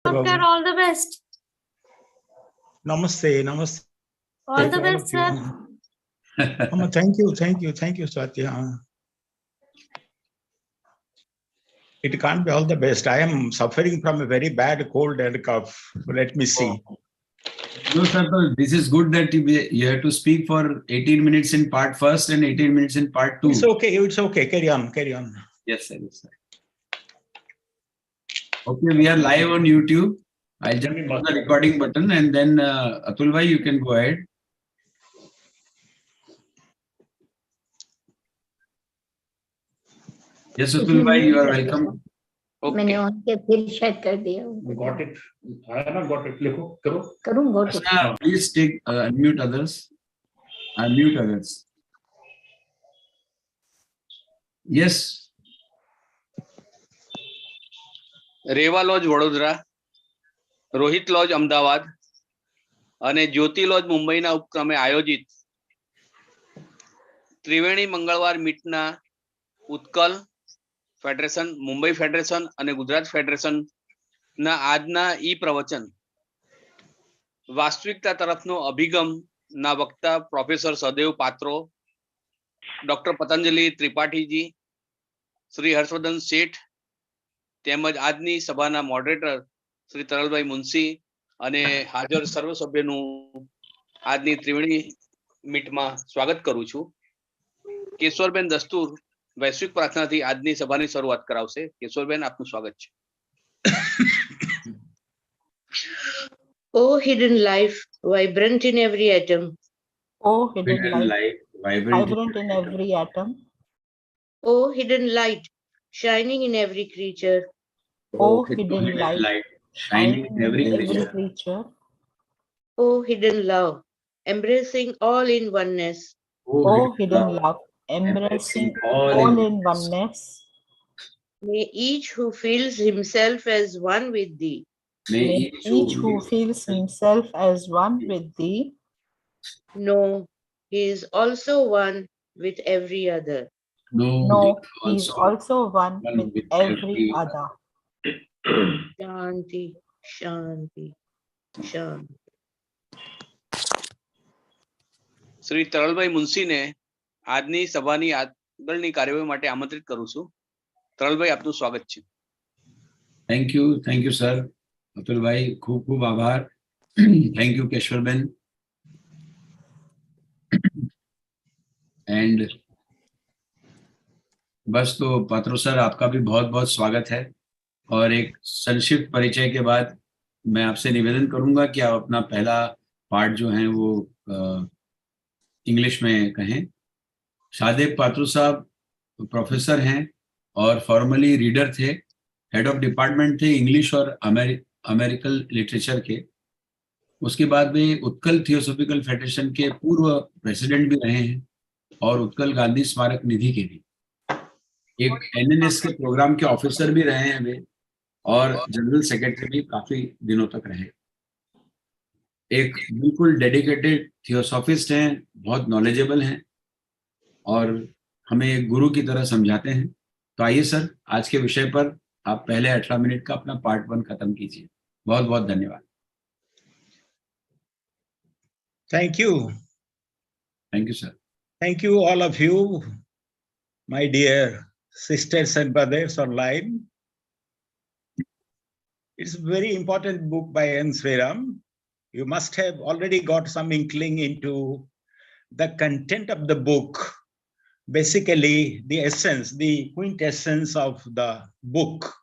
Doctor, all the best. Namaste, namaste. All the best, sir. Thank you, Swati. It can't be all the best. I am suffering from a very bad cold and cough. Let me see. No, sir, this is good that you have to speak for 18 minutes in part first and 18 minutes in part 2. It's okay. Carry on. Yes, sir. Okay, we are live on YouTube. I'll just hit the recording button and then Atul bhai, you can go ahead. Yes, Atul bhai, you are welcome. मैंने उनके फिर share कर दिया. Got it. I have not got it. लिखो, करो. करूँगा. Please take unmute others. Unmute others. Yes. REWA lodge Vadodara, Rohit lodge Ahmedabad અને Jyoti lodge મુંબઈના ઉપક્રમે આયોજિત ત્રિવેણી મંગળવાર મીટના ઉત્કલ ફેડરેશન, મુંબઈ ફેડરેશન અને ગુજરાત ફેડરેશનના આજના ઈ પ્રવચન વાસ્તવિકતા તરફનો અભિગમના વક્તા પ્રોફેસર સહદેવ પાત્રો, ડોક્ટર પતંજલિ ત્રિપાઠીજી, શ્રી હર્ષવર્ધન શેઠ તેમજ આજની સભાના મોડરેટર શ્રી તરલભાઈ મુનશી અને હાજર સર્વ સભ્યનું આજની ત્રિવેણી મીટમાં સ્વાગત કરું છું. કેશવરબેન દસ્તુર વૈશ્વિક પ્રાર્થનાથી આજની સભાની શરૂઆત કરાવશે. કેશવરબેન, આપનું સ્વાગત છે. O hidden life, vibrant in every atom. O hidden light, vibrant in every atom. O hidden light, shining in every creature. O hidden light, shining in every creature. O hidden love, embracing all in oneness. O hidden love, embracing all in oneness. May each who feels himself as one with thee. May each who feels himself as one with thee know he is also one with every other. know he is also one with every other. Shanti, Shanti, Shanti. Shri તરલભાઈ મુનશીને આજની સભાની આગળની કાર્યવાહી માટે આમંત્રિત કરું છું. તરલભાઈ, આપનું સ્વાગત છે. Thank you, sir. Atul bhai, ખૂબ આભાર. Thank you, Keshwarben. And बस तो पात्रो सर, आपका भी बहुत बहुत स्वागत है. और एक संक्षिप्त परिचय के बाद मैं आपसे निवेदन करूंगा कि आप अपना पहला पार्ट जो है वो इंग्लिश में कहें. शाहदेब पात्रो साहब प्रोफेसर हैं और फॉर्मली रीडर थे, हेड ऑफ डिपार्टमेंट थे इंग्लिश और अमेरिकन लिटरेचर के. उसके बाद वे उत्कल थियोसॉफिकल फेडरेशन के पूर्व प्रेसिडेंट भी रहे हैं और उत्कल गांधी स्मारक निधि के भी. एक एनएनएस के प्रोग्राम के ऑफिसर भी रहे हैं वे और जनरल सेक्रेटरी भी काफी दिनों तक रहे. एक बिल्कुल डेडिकेटेड थियोसॉफिस्ट हैं, बहुत नॉलेजेबल हैं और हमें एक गुरु की तरह समझाते हैं. तो आइए सर, आज के विषय पर आप पहले 18 मिनट का अपना पार्ट 1 खत्म कीजिए. बहुत बहुत धन्यवाद. Thank you. Thank you, sir. Thank you, all of you, my dear sisters and brothers online. It's a very important book by N. Shriram. You must have already got some inkling into the content of the book. Basically, the essence, the quintessence of the book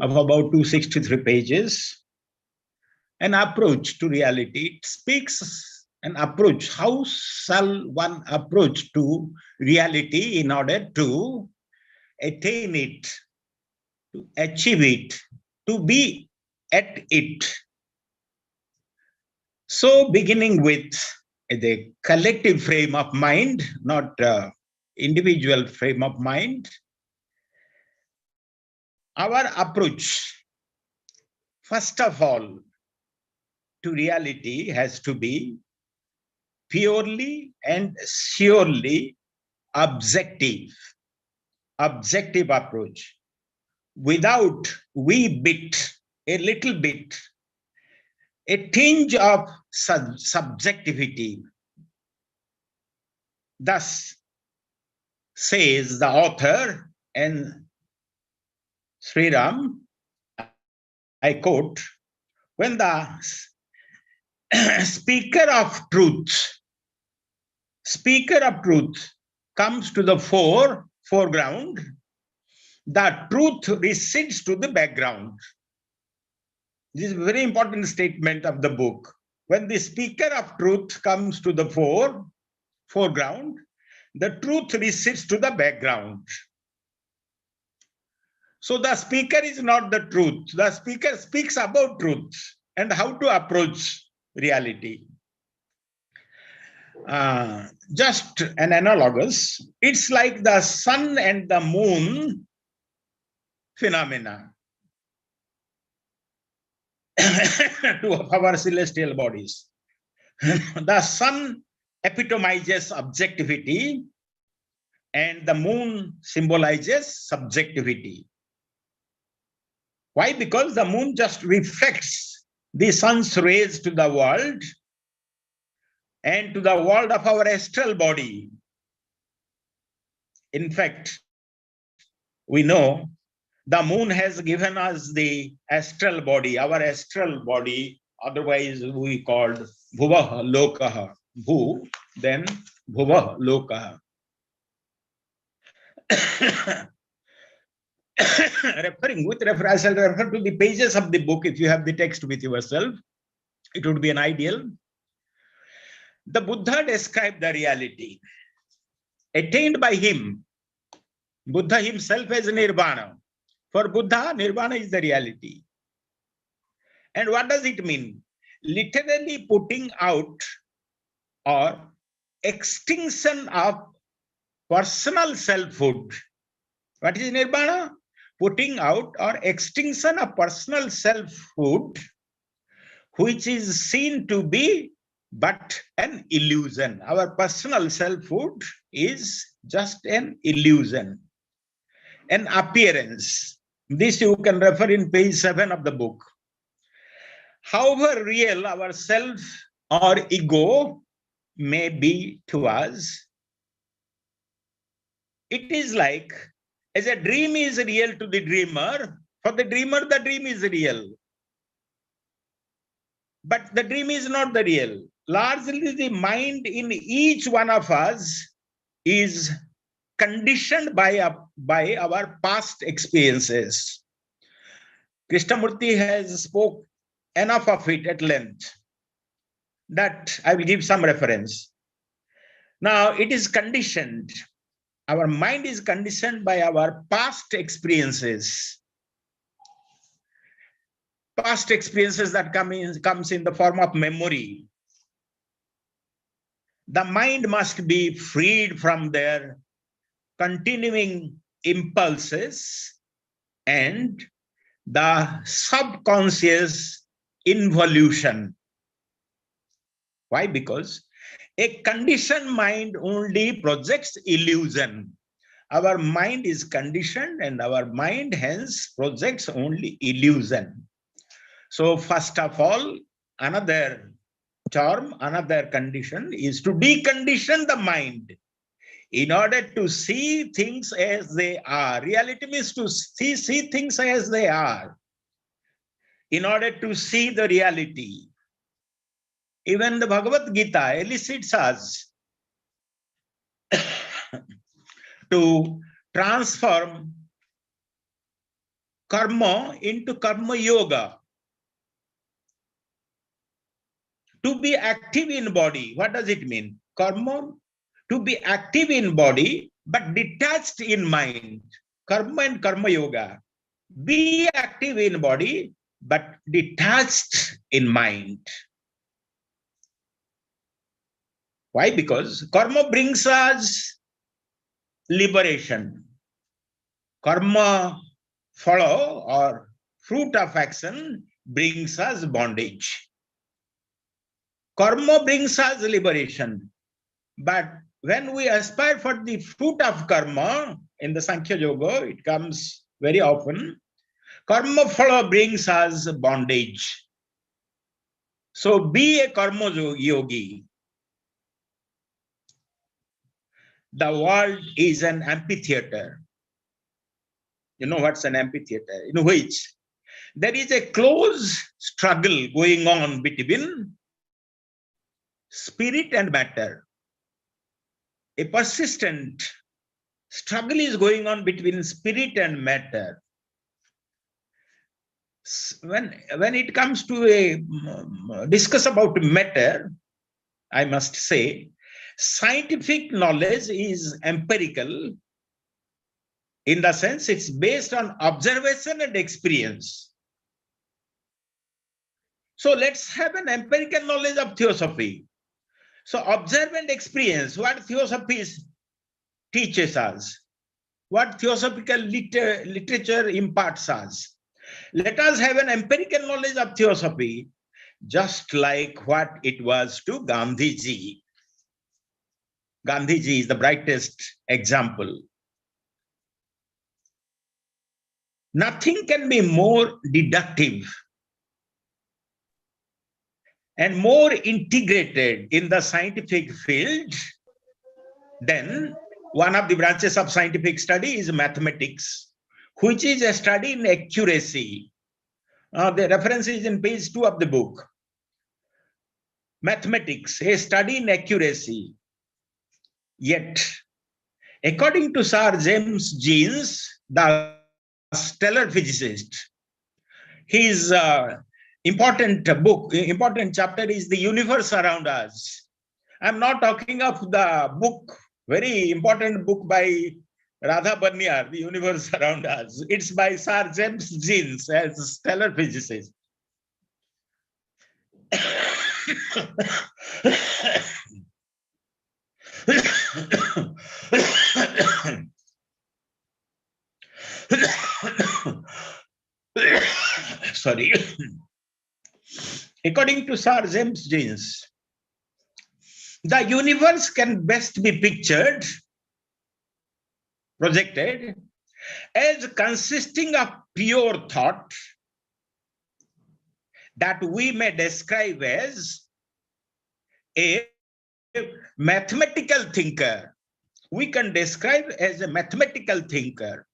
of about 263 pages. An approach to reality. It speaks an approach. How shall one approach to reality in order to attain it, to achieve it, to be at it? So beginning with the collective frame of mind, not individual frame of mind, our approach, first of all, to reality has to be purely and surely objective approach, without wee bit a little bit, a tinge of subjectivity. Thus says the author, and Shriram, I quote, when the speaker of truth comes to the foreground, the truth recedes to the background. This is a very important statement of the book. When the speaker of truth comes to the foreground, the truth recedes to the background. So the speaker is not the truth. The speaker speaks about truth and how to approach reality. Just an analogous, it's like the sun and the moon phenomena two of our celestial bodies. The sun epitomizes objectivity and the moon symbolizes subjectivity. Why? Because the moon just reflects the sun's rays to the world and to the world of our astral body. In fact, we know the moon has given us the astral body, our astral body, otherwise we called Bhuva Lokaha. Bhu, then Bhuva Lokaha. I shall refer to the pages of the book. If you have the text with yourself, it would be an ideal. The Buddha described the reality attained by him, Buddha himself, as nirvana. For Buddha, nirvana is the reality. And what does it mean? Literally putting out or extinction of personal selfhood. What is nirvana? Putting out or extinction of personal selfhood, which is seen to be but an illusion. Our personal selfhood is just an illusion, an appearance. This you can refer in page 7 of the book. However real our self or ego may be to us, it is like, as a dream is real to the dreamer, for the dreamer the dream is real. But the dream is not the real. Largely the mind in each one of us is conditioned by our past experiences. Krishnamurti has spoke enough of it at length that I will give some reference. Now it is conditioned. Our mind is conditioned by our past experiences. Past experiences that comes in the form of memory. The mind must be freed from their continuing impulses and the subconscious involution. Why? Because a conditioned mind only projects illusion. Our mind is conditioned and our mind hence projects only illusion. So first of all, another term, another condition is to decondition the mind in order to see things as they are. Reality means to see things as they are. In order to see the reality. Even the Bhagavad Gita elicits us to transform karma into karma yoga. To be active in body, what does it mean? Karma, to be active in body, but detached in mind. Karma and karma yoga. Be active in body, but detached in mind. Why? Because karma brings us liberation. Karma follow or fruit of action brings us bondage. Karma brings us liberation. But when we aspire for the fruit of karma, in the Sankhya Yoga, it comes very often. Karma phala brings us bondage. So be a karma yogi. The world is an amphitheater. You know what's an amphitheater? In which there is a close struggle going on between spirit and matter. A persistent struggle is going on between spirit and matter. When it comes to discuss about matter, I must say, scientific knowledge is empirical in the sense it's based on observation and experience. So let's have an empirical knowledge of theosophy. So observe and experience what theosophy teaches us, what theosophical literature imparts us. Let us have an empirical knowledge of theosophy, just like what it was to Gandhiji. Gandhiji is the brightest example. Nothing can be more deductive and more integrated in the scientific field than one of the branches of scientific study is mathematics, which is a study in accuracy. The reference is in page 2 of the book. Mathematics, a study in accuracy. Yet, according to Sir James Jeans, the stellar physicist, his important chapter is The Universe Around Us. I'm not talking of the book, very important book by Radha Barniar, The Universe Around Us. It's by Sir James Jeans as a stellar physicist. Sorry. According to Sir James Jeans, the universe can best be pictured, projected, as consisting of pure thought that we may describe as a mathematical thinker. We can describe as a mathematical thinker.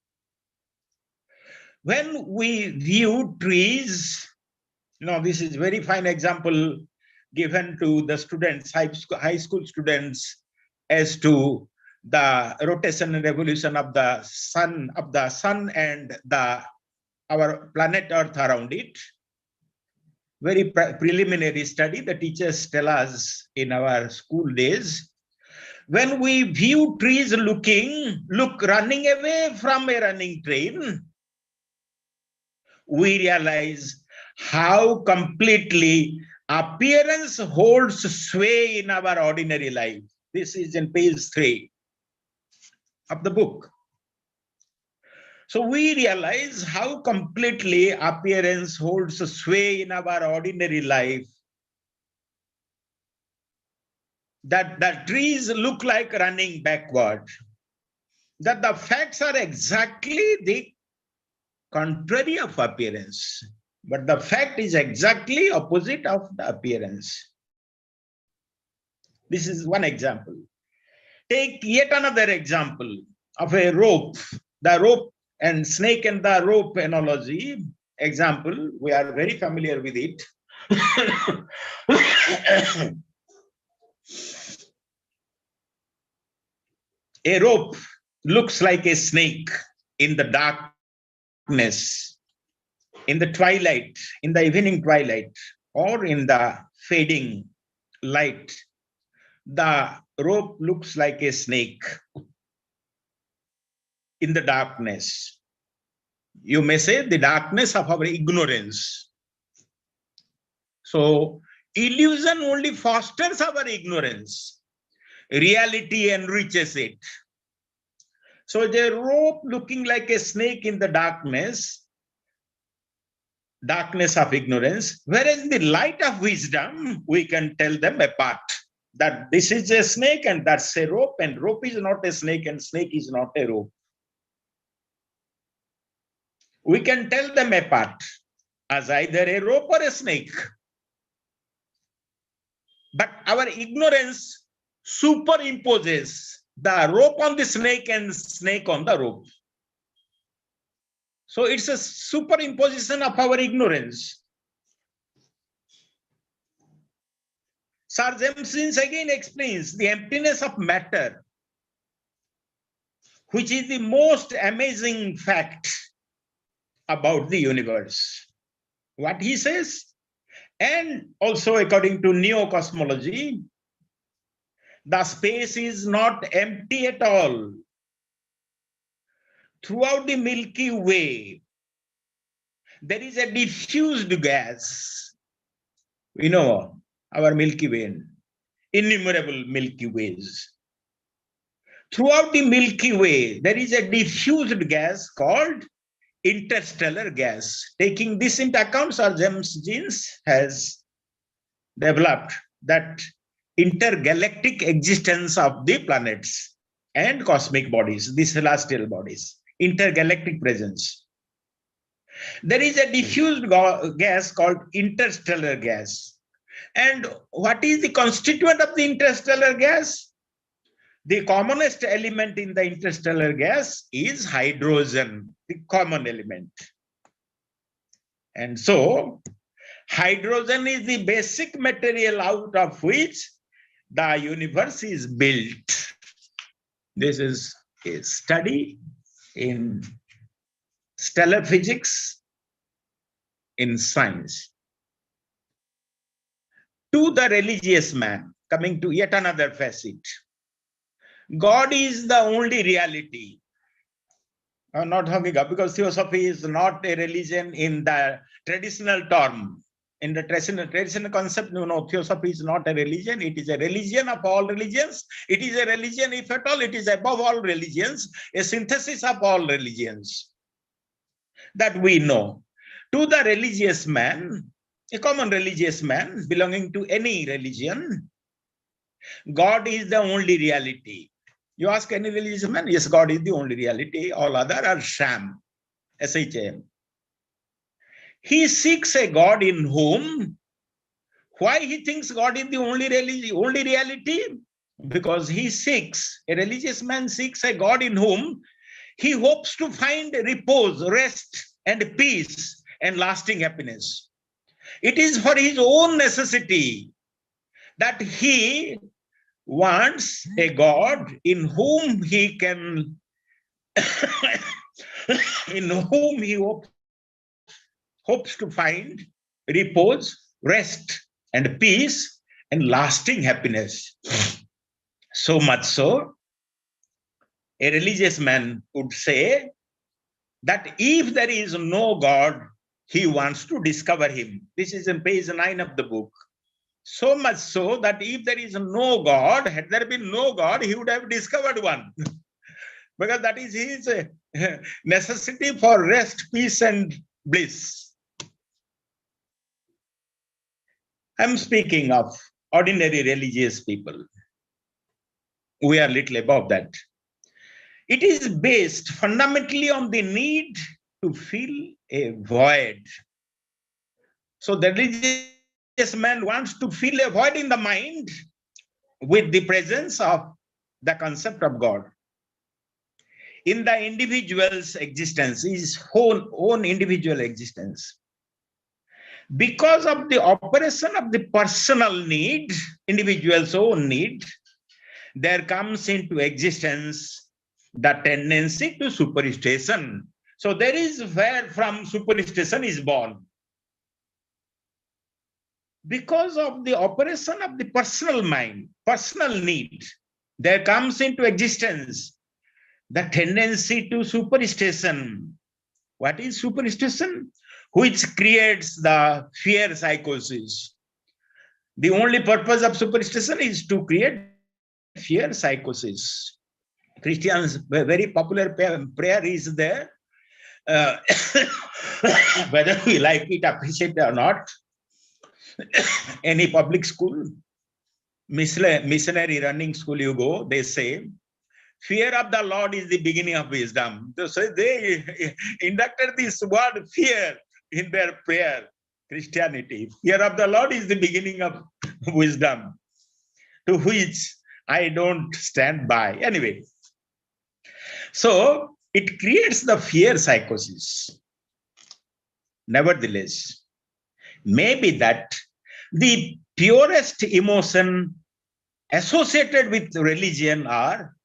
When we view trees, this is very fine example given to the students, high school students, as to the rotation and revolution of the sun and our planet Earth around it. Very preliminary study the teachers tell us in our school days. When we view trees running away from a running train, we realize how completely appearance holds sway in our ordinary life. This is in page 3 of the book. So we realize how completely appearance holds sway in our ordinary life, that the trees look like running backward, that the facts are exactly the contrary of appearance, but the fact is exactly opposite of the appearance. This is one example. Take yet another example of a rope, the rope and snake and the rope analogy example. We are very familiar with it. A rope looks like a snake in the darkness, in the twilight, in the evening twilight, or in the fading light. The rope looks like a snake in the darkness. You may say the darkness of our ignorance. So illusion only fosters our ignorance. Reality enriches it. So the rope looking like a snake in the darkness of ignorance, whereas the light of wisdom, we can tell them apart, that this is a snake and that's a rope, and rope is not a snake and snake is not a rope. we can tell them apart as either a rope or a snake. But our ignorance superimposes the rope on the snake and snake on the rope. So it's a superimposition of our ignorance. Sir James again explains the emptiness of matter, which is the most amazing fact about the universe. What he says, and also according to neo-cosmology, the space is not empty at all. Throughout the Milky Way, there is a diffused gas. We know our Milky Way, innumerable Milky Ways. Throughout the Milky Way, there is a diffused gas called interstellar gas. Taking this into account, Sir James Jeans has developed that intergalactic existence of the planets and cosmic bodies, the celestial bodies, intergalactic presence. There is a diffused gas called interstellar gas. And what is the constituent of the interstellar gas? The commonest element in the interstellar gas is hydrogen, the common element. And so, hydrogen is the basic material out of which the universe is built. This is a study in stellar physics in science. To the religious man, coming to yet another facet, God is the only reality. I'm not talking about, because theosophy is not a religion in the traditional term. In the traditional concept, theosophy is not a religion. It is a religion of all religions. It is a religion, if at all, it is above all religions, a synthesis of all religions that we know. To the religious man, a common religious man belonging to any religion, God is the only reality. You ask any religious man, yes, God is the only reality. All other are sham, S-H-A-M. He seeks a God in whom, why he thinks God is the only reality? Because he seeks, a religious man seeks a God in whom he hopes to find repose, rest, and peace, and lasting happiness. It is for his own necessity that he wants a God in whom he can, in whom he hopes to find repose, rest, and peace, and lasting happiness. So much so, a religious man would say that if there is no God, he wants to discover him. This is in page 9 of the book. So much so that if there is no God, had there been no God, he would have discovered one. Because that is his necessity for rest, peace, and bliss. I'm speaking of ordinary religious people. We are little above that. It is based fundamentally on the need to fill a void. So the religious man wants to fill a void in the mind with the presence of the concept of God. In the individual's existence, his own individual existence. Because of the operation of the personal need, individual's own need, there comes into existence the tendency to superstition. So there is where from superstition is born. Because of the operation of the personal mind, personal need, there comes into existence the tendency to superstition. What is superstition? Which creates the fear psychosis. The only purpose of superstition is to create fear psychosis. Christians' very popular prayer is there, whether we like it, appreciate it or not. Any public school, missionary running school you go, they say, Fear of the Lord is the beginning of wisdom. So they inducted this word fear in their prayer, Christianity. Fear of the Lord is the beginning of wisdom, to which I don't stand by. Anyway, so it creates the fear psychosis. Nevertheless, maybe that the purest emotion associated with religion are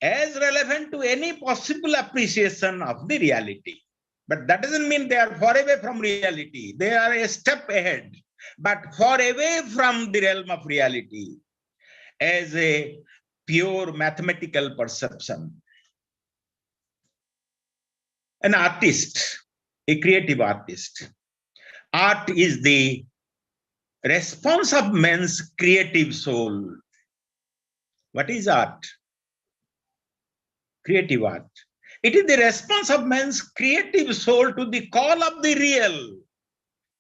as relevant to any possible appreciation of the reality. But that doesn't mean they are far away from reality. They are a step ahead, but far away from the realm of reality as a pure mathematical perception. An artist, a creative artist. Art is the response of man's creative soul. What is art? Creative art. It is the response of man's creative soul to the call of the real.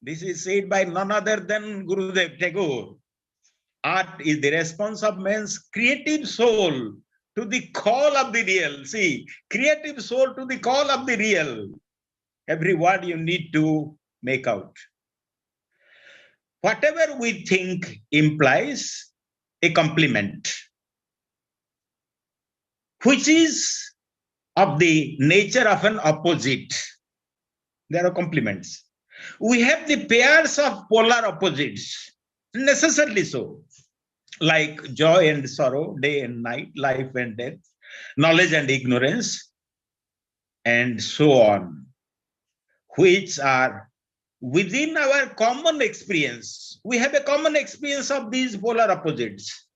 This is said by none other than Gurudev Tagore. Art is the response of man's creative soul to the call of the real. See, creative soul to the call of the real. Every word you need to make out. Whatever we think implies a complement, which is of the nature of an opposite. There are complements. We have the pairs of polar opposites, necessarily so, like joy and sorrow, day and night, life and death, knowledge and ignorance, and so on, which are within our common experience. We have a common experience of these polar opposites.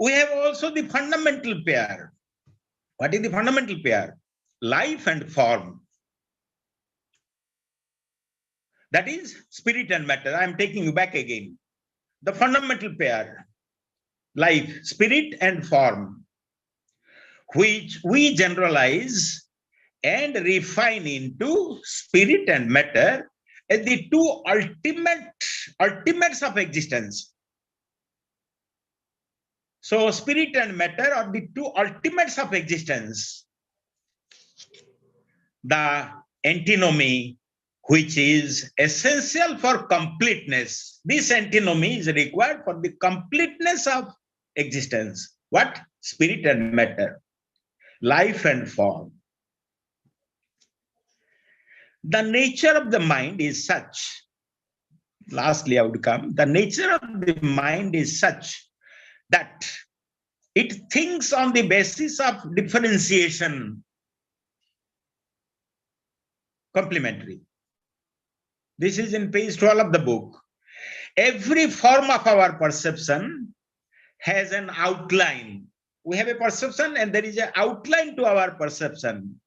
We have also the fundamental pair. What is the fundamental pair? Life and form. That is spirit and matter. I am taking you back again. The fundamental pair, life, spirit and form, which we generalize and refine into spirit and matter as the two ultimates of existence. So spirit and matter are the two ultimates of existence. The antinomy, which is essential for completeness. This antinomy is required for the completeness of existence. What? Spirit and matter, life and form. The nature of the mind is such, lastly I would come, the nature of the mind is such that it thinks on the basis of differentiation, complementary. This is in page 12 of the book. Every form of our perception has an outline. We have a perception and there is an outline to our perception.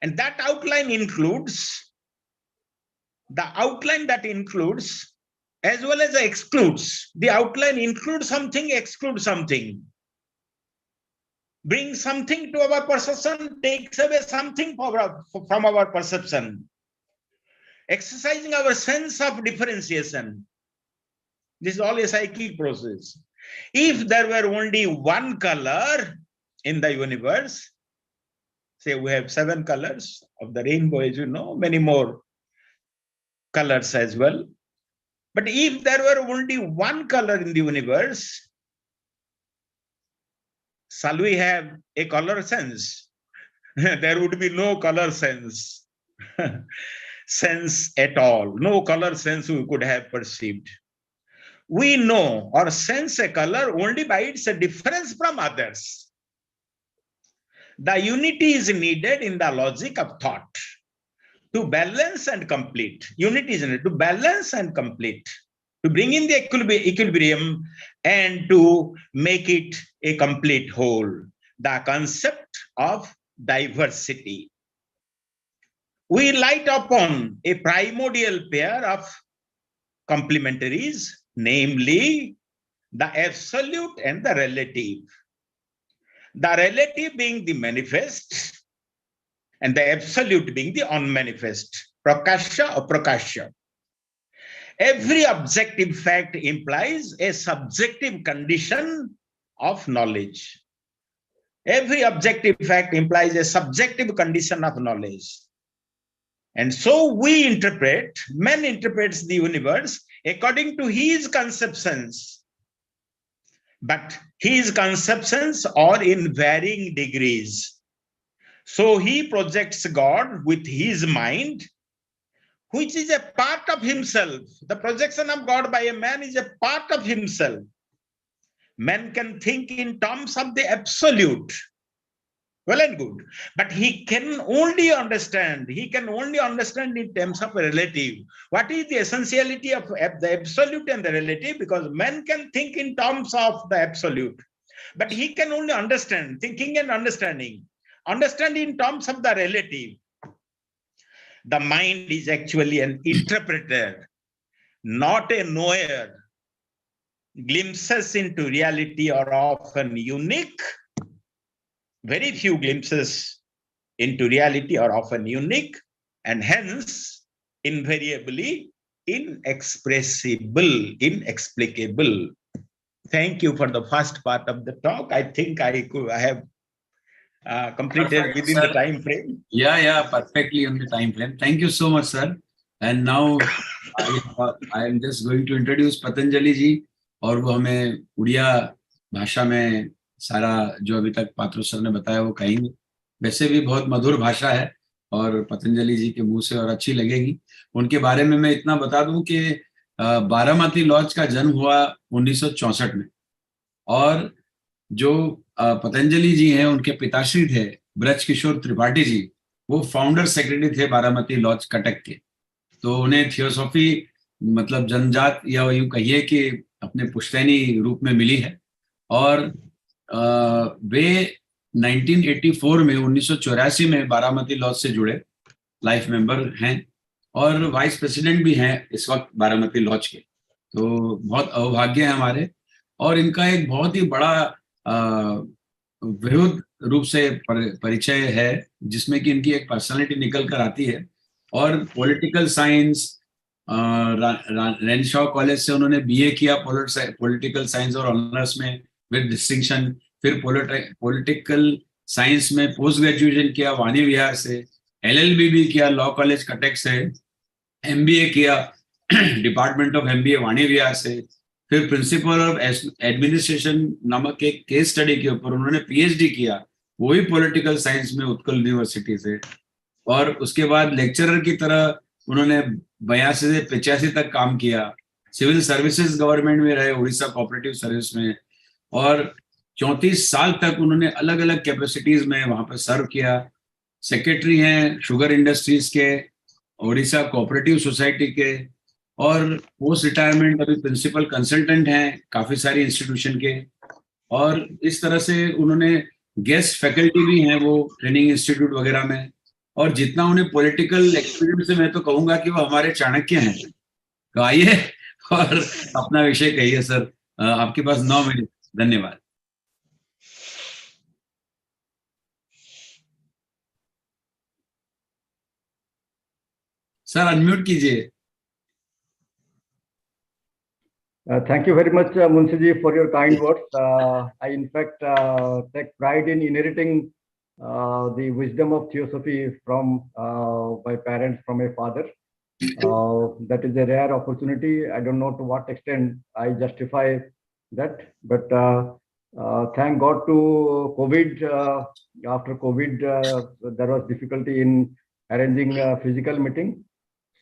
And that outline includes, the outline that includes as well as excludes. The outline includes something, excludes something. Brings something to our perception, takes away something from our perception. Exercising our sense of differentiation. This is all a psychic process. If there were only one color in the universe, say we have 7 colors of the rainbow, as you know, many more colors as well. But if there were only one color in the universe, shall we have a color sense? There would be no color sense, sense at all. No color sense we could have perceived. We know or sense a color only by its difference from others. The unity is needed in the logic of thought to balance and complete. Unity is needed to balance and complete, to bring in the equilibrium and to make it a complete whole. The concept of diversity. We light upon a primordial pair of complementaries, namely the absolute and the relative. The relative being the manifest and the absolute being the unmanifest, prakasha or prakasha. Every objective fact implies a subjective condition of knowledge. Every objective fact implies a subjective condition of knowledge. And so we interpret, man interprets the universe according to his conceptions. But his conceptions are in varying degrees. So he projects God with his mind, which is a part of himself. The projection of God by a man is a part of himself. Man can think in terms of the absolute. Well and good. But he can only understand in terms of relative. What is the essentiality of the absolute and the relative? Because man can think in terms of the absolute. But he can only understand, thinking and understanding in terms of the relative. The mind is actually an interpreter, not a knower. Glimpses into reality are often unique. Very few glimpses into reality are often unique, and hence invariably inexpressible, inexplicable. Thank you for the first part of the talk. I think I have completed within the time frame. Yeah, perfectly on the time frame. Thank you so much, sir. And now I am just going to introduce Patanjali ji, और वो हमें उड़िया भाषा में सारा जो अभी तक Patro sir ने बताया वो कहेंगे. वैसे भी बहुत मधुर भाषा है और पतंजलि जी के मुंह से और अच्छी लगेगी. उनके बारे में मैं इतना बता दूं कि बारामती लॉज का जन्म हुआ 1964 में, और जो पतंजलि जी हैं उनके पिताश्री थे ब्रज किशोर त्रिपाठी जी, वो फाउंडर सेक्रेटरी थे बारामती लॉज कटक के. तो उन्हें थियोसॉफी मतलब जन्मजात या यूं कहिए कि अपने पुश्तैनी रूप में मिली है. और वे 1984 में 1984 में बारामती लॉज से जुड़े लाइफ मेंबर हैं और वाइस प्रेसिडेंट भी हैं इस वक्त बारामती लॉज के. तो बहुत अभाग्य है हमारे. और इनका एक बहुत ही बड़ा विरुद्ध रूप से परिचय है जिसमें कि इनकी एक पर्सनालिटी निकल कर आती है. और पॉलिटिकल साइंस, रेनशॉ कॉलेज से उन्होंने बीए किया पॉलिटिकल साइंस और ऑनर्स में विद डिस्टिंक्शन. फिर पॉलिटिकल साइंस में पोस्ट ग्रेजुएशन किया वाणी विहार से, एलएलबी भी किया लॉ कॉलेज कटक से, एमबीए किया डिपार्टमेंट ऑफ एमबीए वाणी विहार से. फिर प्रिंसिपल ऑफ एडमिनिस्ट्रेशन नामक एक केस स्टडी के ऊपर उन्होंने पीएचडी किया, वही पॉलिटिकल साइंस में उत्कल यूनिवर्सिटी से. और उसके बाद लेक्चरर की तरह उन्होंने 82 से 85 तक काम किया. सिविल सर्विसेज गवर्नमेंट में रहे, उड़ीसा कोऑपरेटिव सर्विस में, और 34 साल तक उन्होंने अलग अलग कैपेसिटीज में वहां पर सर्व किया. सेक्रेटरी हैं शुगर इंडस्ट्रीज के, उड़ीसा कोऑपरेटिव सोसाइटी के, और पोस्ट रिटायरमेंट अभी प्रिंसिपल कंसल्टेंट हैं काफी सारी इंस्टीट्यूशन के. और इस तरह से उन्होंने गेस्ट फैकल्टी भी हैं वो ट्रेनिंग इंस्टीट्यूट वगैरह में. और जितना उन्हें पॉलिटिकल एक्सपीरियंस है मैं तो कहूंगा कि वो हमारे चाणक्य हैं. तो आइए और अपना विषय कहिए सर. आपके पास 9 मिनट. धन्यवाद. सर अनम्यूट कीजिए. Thank you very much, Munshi ji, for your kind words. I, in fact, take pride in inheriting the wisdom of theosophy from my parents, from my father. That is a rare opportunity. I don't know to what extent I justify that, but thank God to COVID. After COVID, there was difficulty in arranging a physical meeting.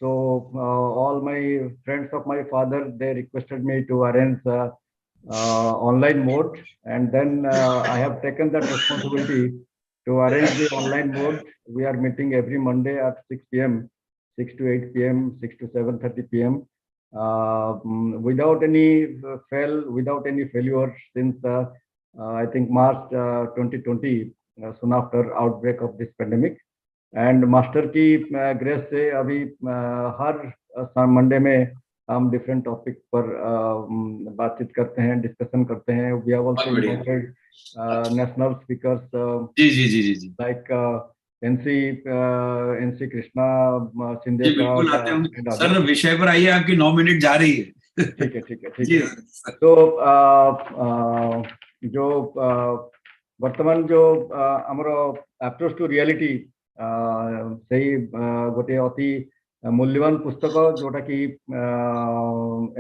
So all my friends of my father, they requested me to arrange online mode, and then I have taken that responsibility to arrange the online mode. We are meeting every Monday at 6 p.m., 6 to 8 p.m., 6 to 7:30 p.m. Without any fail, without any failure since I think March 2020, soon after outbreak of this pandemic. And master की grace से अभी हर Monday में हम different topic पर बातचीत करते हैं, discussion करते हैं. We have also invited national speakers जी लाइक NC कृष्णा शिंदे जी बिल्कुल आते होंगे सर, विषय पर आइए, आपकी 9 मिनट जा रही है। ठीक है ठीक है ठीक जी है। तो जो वर्तमान जो हमरो अप्रोच टू रियलिटी सही गोटे अति मूल्यवान पुस्तक जोटा कि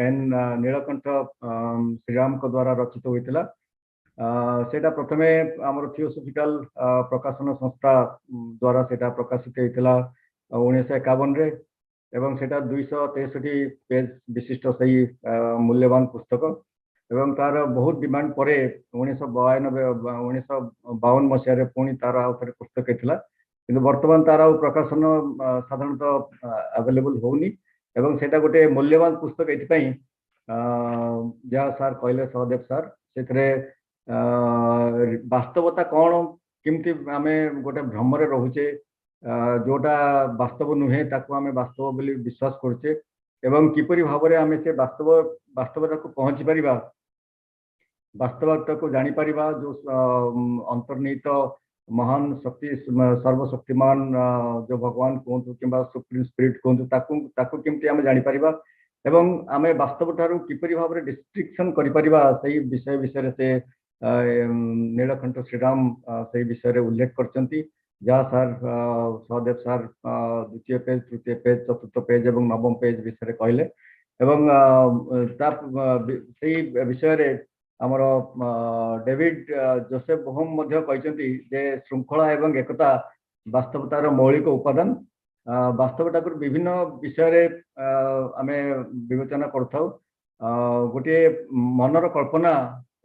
एन नीलकंठ श्रीराम को द्वारा रचित होइतिला। सेटा प्रथमे हमर थियोसॉफिकल प्रकाशन संस्था द्वारा सेटा प्रकाशित होइतिला 1951 रे, एवं सेटा 263 पेज विशिष्ट सही मूल्यवान पुस्तक एवं तार बहुत डिमांड परे 1952 मसीह पुणी तार आउथरे पुस्तक हेतिला, किंतु वर्तमान तार प्रकाशन साधारणतः अवेलेबल होनी एवं सेटा गोटे मूल्यवान पुस्तक एथिपई जहाँ सार कहले सहदेव सार सेथरे वास्तवता कौन किमती आमे गोटे भ्रमरे रहुचे, जोटा वास्तव नुहे ताको आमे वास्तव बोली विश्वास करछे एवं किपरि भाबरे आमे से वास्तवता को पहुंची परिबा, वास्तवता को जानी परिबा, जो अंतर्निहित महान शक्ति सर्वशक्तिमान जो भगवान कहतु कि सुप्रीम स्पिरिट कहतु ताको केमती आमे जानी परिबा एवं आमे वास्तवतारू किपरि भाबरे डिस्ट्रिक्शन करि परिबा सही विषय से नीलकंठ श्रीराम सही विषय उल्लेख करछंती, जहाँ सार सहदेव सार द्वितीय पेज तृतीय पेज चतुर्थ पेज एवं नवम पेज विषय कहले एवं सही विषय आमर डेविड जोसेफ बोहम मध्य कहते जे श्रृंखला एवं एकता वास्तवतार मौलिक उपादान। वास्तवता को विभिन्न विषय आमे विवेचना करथाउ, गोटे मनर कल्पना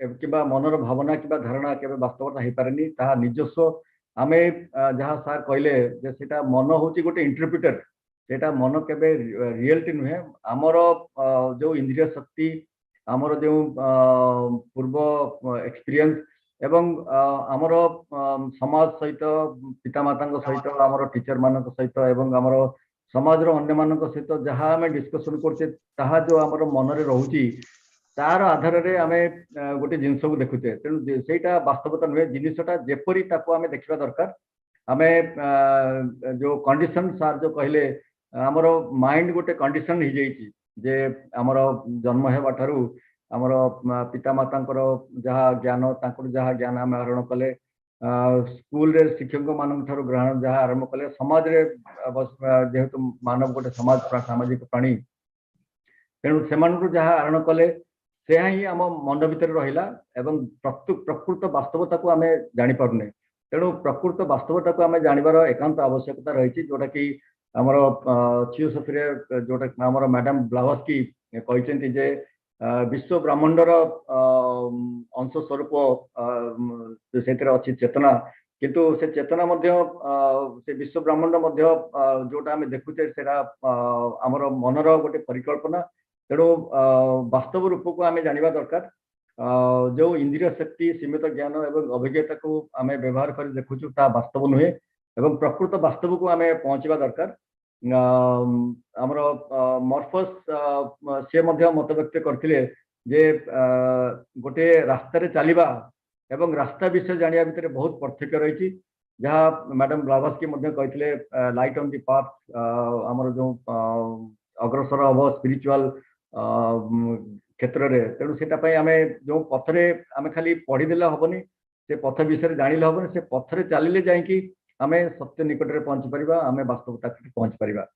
किबा मनर भावना किबा धारणा केबे वास्तवता हो पारेनी, ताहा निजस्व आमे जहाँ सार कहले जे सेटा मन होची गोटे इंटरप्रिटर, सेटा मन केबे रियलिटी नुहे, आमर जो इंद्रिय शक्ति आमर जो पूर्व एक्सपीरियंस एवं आमर समाज सहित पितामाता सहित आमर टीचर मान सहित एवं आमर समाज अन्य मान सहित जहाँ आम डिस्कसन करछे ताहा जो आमर मन रे रहुची तार आधार रे आमे गोटे जिनस को देखुचे, तेणु सेटा वास्तवता नुहे, जिनसटा जेपरी ताको आमे देखिबा दरकार। आमे जो कंडीशन सार जो कहले आमर माइंड गोटे कंडीशन हो जाइए जे आमर जन्म हेबा ठारू आमर पितामातांकर जहाँ ज्ञान तांकर जहाँ ज्ञान आम आहरण कले, स्कूल रे शिक्षक मान ठारू ग्रहण जहाँ आरंभ कले, समाज रे जेहेतु मानव गोटे समाज सामाजिक प्राणी, तेणु से जहाँ आहरण कले से ही आम मन भीतर रहिला एवं प्रकृत वास्तवता को आम जानी पारुने, तेणु प्रकृत वास्तवता को आम जानिबार एकांत आवश्यकता रही, जोटा कि आमर थियोसॉफी रे जोटा आमर मैडम ब्लावस्की कहते जे विश्व ब्रह्मांडर अंश स्वरूप से अच्छी चेतना, किंतु से चेतना मध्य से विश्व ब्रह्मांड मध्य जोटा आम देखुचे सेटा आमर मनर गोटे परिकल्पना, तेणु वास्तव रूप को आम जानिबा दरकार। जो इंद्रिय शक्ति सीमित ज्ञान एवं अभिज्ञता को आम व्यवहार कर देखुचु ता वास्तव नुहे एवं प्रकृत वास्तव को आम पहुँचवा दरकार। आमर मॉर्फस से मत व्यक्त करथिले जे गोटे रास्तार चलवा एवं रास्ता विषय जानिया भितर बहुत पार्थक्य रही, जहाँ मैडम ब्लावस्की कहते लाइट ऑन द पाथ आमर जो अग्रसर हम स्पिरिचुअल क्षेत्र में, तेणु से आम जो पथरे आम खाली पढ़ीदे हेनी, से पथ विषय जानिले हेनी, से पथरे चलिले जाकि आम सत्य निकट में पहुँची पार, आम वास्तवता पहुँची पार।